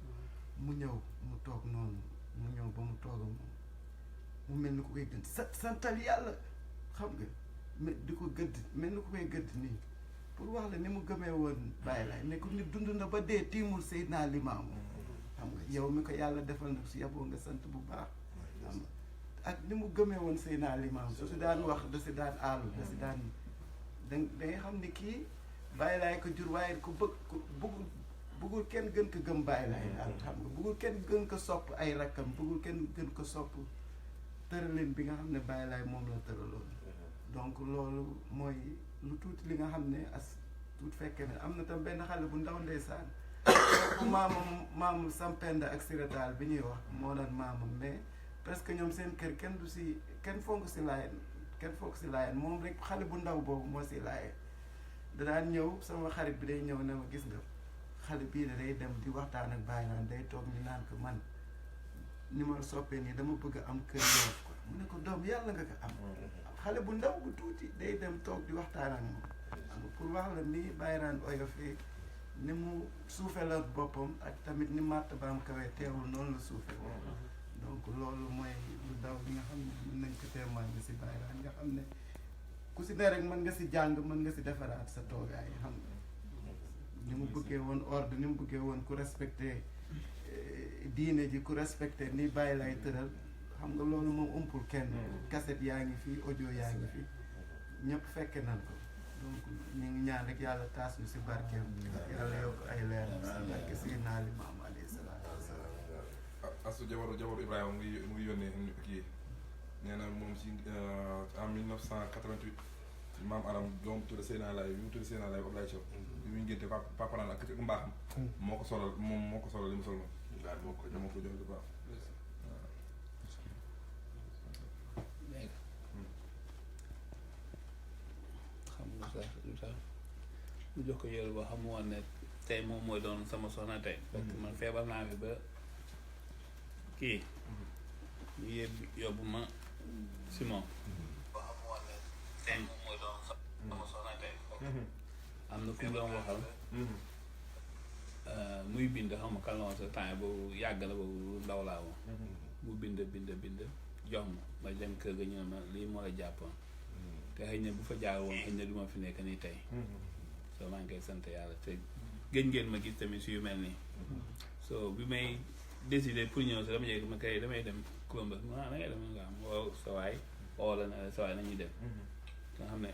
mu ñëw mu toog noonu mu ñëw ba mu toog moom mu mel ni ku koy gëdd santal yàlla xam nga di ko gëdd mel ni ku koy gëdd nii pour wax la ni mu gëmee woon Baye Laye ne ko nit dund na ba dee tiimul Seydina Limaamu xam nga yow mi ko yàlla defal na si yaboo nga sant bu baax xam nga ak ni mu gëmee woon Seydina Limaamu su si daan wax da si daan aalu da si daan da ngay xam ni kii Baye Laye ko jur waaye ku bëggul kenn gën ko gëm Baye Laye daal xam nga bëggul kenn gën ko sopp ay rakkam bëggul kenn gën ko sopp tëralin bi nga xam ne Baye Laye moom la tëraloon donc loolu mooy lu tuuti li nga xam ne as tuut fekkee ne am na tam benn xale bu ndaw ndeysaan kooku maamam Sampenda ak Sirataal bi ñuy wax moo doon maamam mais presque ñoom seen kër kenn fonk si laayeen moom rek xale bu ndaw boobu moo si laayeen da daan ñëw sama xarit bi day ñëw ne ma gis nga xale bii ne day dem di waxtaan ak Baye naan day toog ñu naan ko man ni ma soppee nii dama bëgg a am kër Yoff ko mu ne ko doom yàlla nga ko am xale bu ndaw bu tuuti day dem toog di waxtaan ak moom pour wax la ni Baye naan oyofee ni mu suufee la boppam ak tamit ni màtt baam kawee teewul noonu la suufee donc loolu mooy lu daw li nga xam ne mën nañ ko témoigner si Baye naan nga xam ne ku si ne rek mën nga si jàng mën nga si defaraat sa toogaay xam nga ni mu bëggee woon ordre ni mu bëggee woon ku respecté diine ji ku respecté ni Baye Laye tëral xam nga loolu moom umpul kenn cassette yaa ngi fii audio yaa ngi fii ñëpp fekke nan ko donc ñu ngi ñaan rek yàlla taas ñu si barkeem yàlla yokk ay leeram si barke si naa li maam alayhi salaatu wasalaam asu jabaru Ibrahima mu ngi yónnee kii nee na moom si en 1988 maam Aram doom tudd Seydina Laye bi mu tudd Seydina Laye Ablaye Thiaw bi muy ngénte papa naan ak mbaaxam moo ko solal li mu sol moom daal moo ko jox bu baax xam nga sax lu tax mu jox ko yore boo xam woon ne tey moom mooy doon sama soxna tey parce que man feebar naa fi ba kii ñu yóbbu ma Simon boo xam woon ne tey moom mooy doon sama soxna tey am na ku doon waxal muy bind xam nga kan la woon sa temps boobu yàgg na boobu ndaw laa woon mu bind jox ma dem kër ga ñu ne ma lii moo la jàppoon te xëy na bu fa jaar woon xëy na du ma fi nekk nii tey soo maa ngi koy sant yàlla te gëj ngeen ma gis tamit si yu mel nii so bi may décidé pour ñëw si dama yëg ma kay damay dem Columbus ma da ngay dem nga am woo sa waay oo la ne sa waay nañuy dem nga xam ne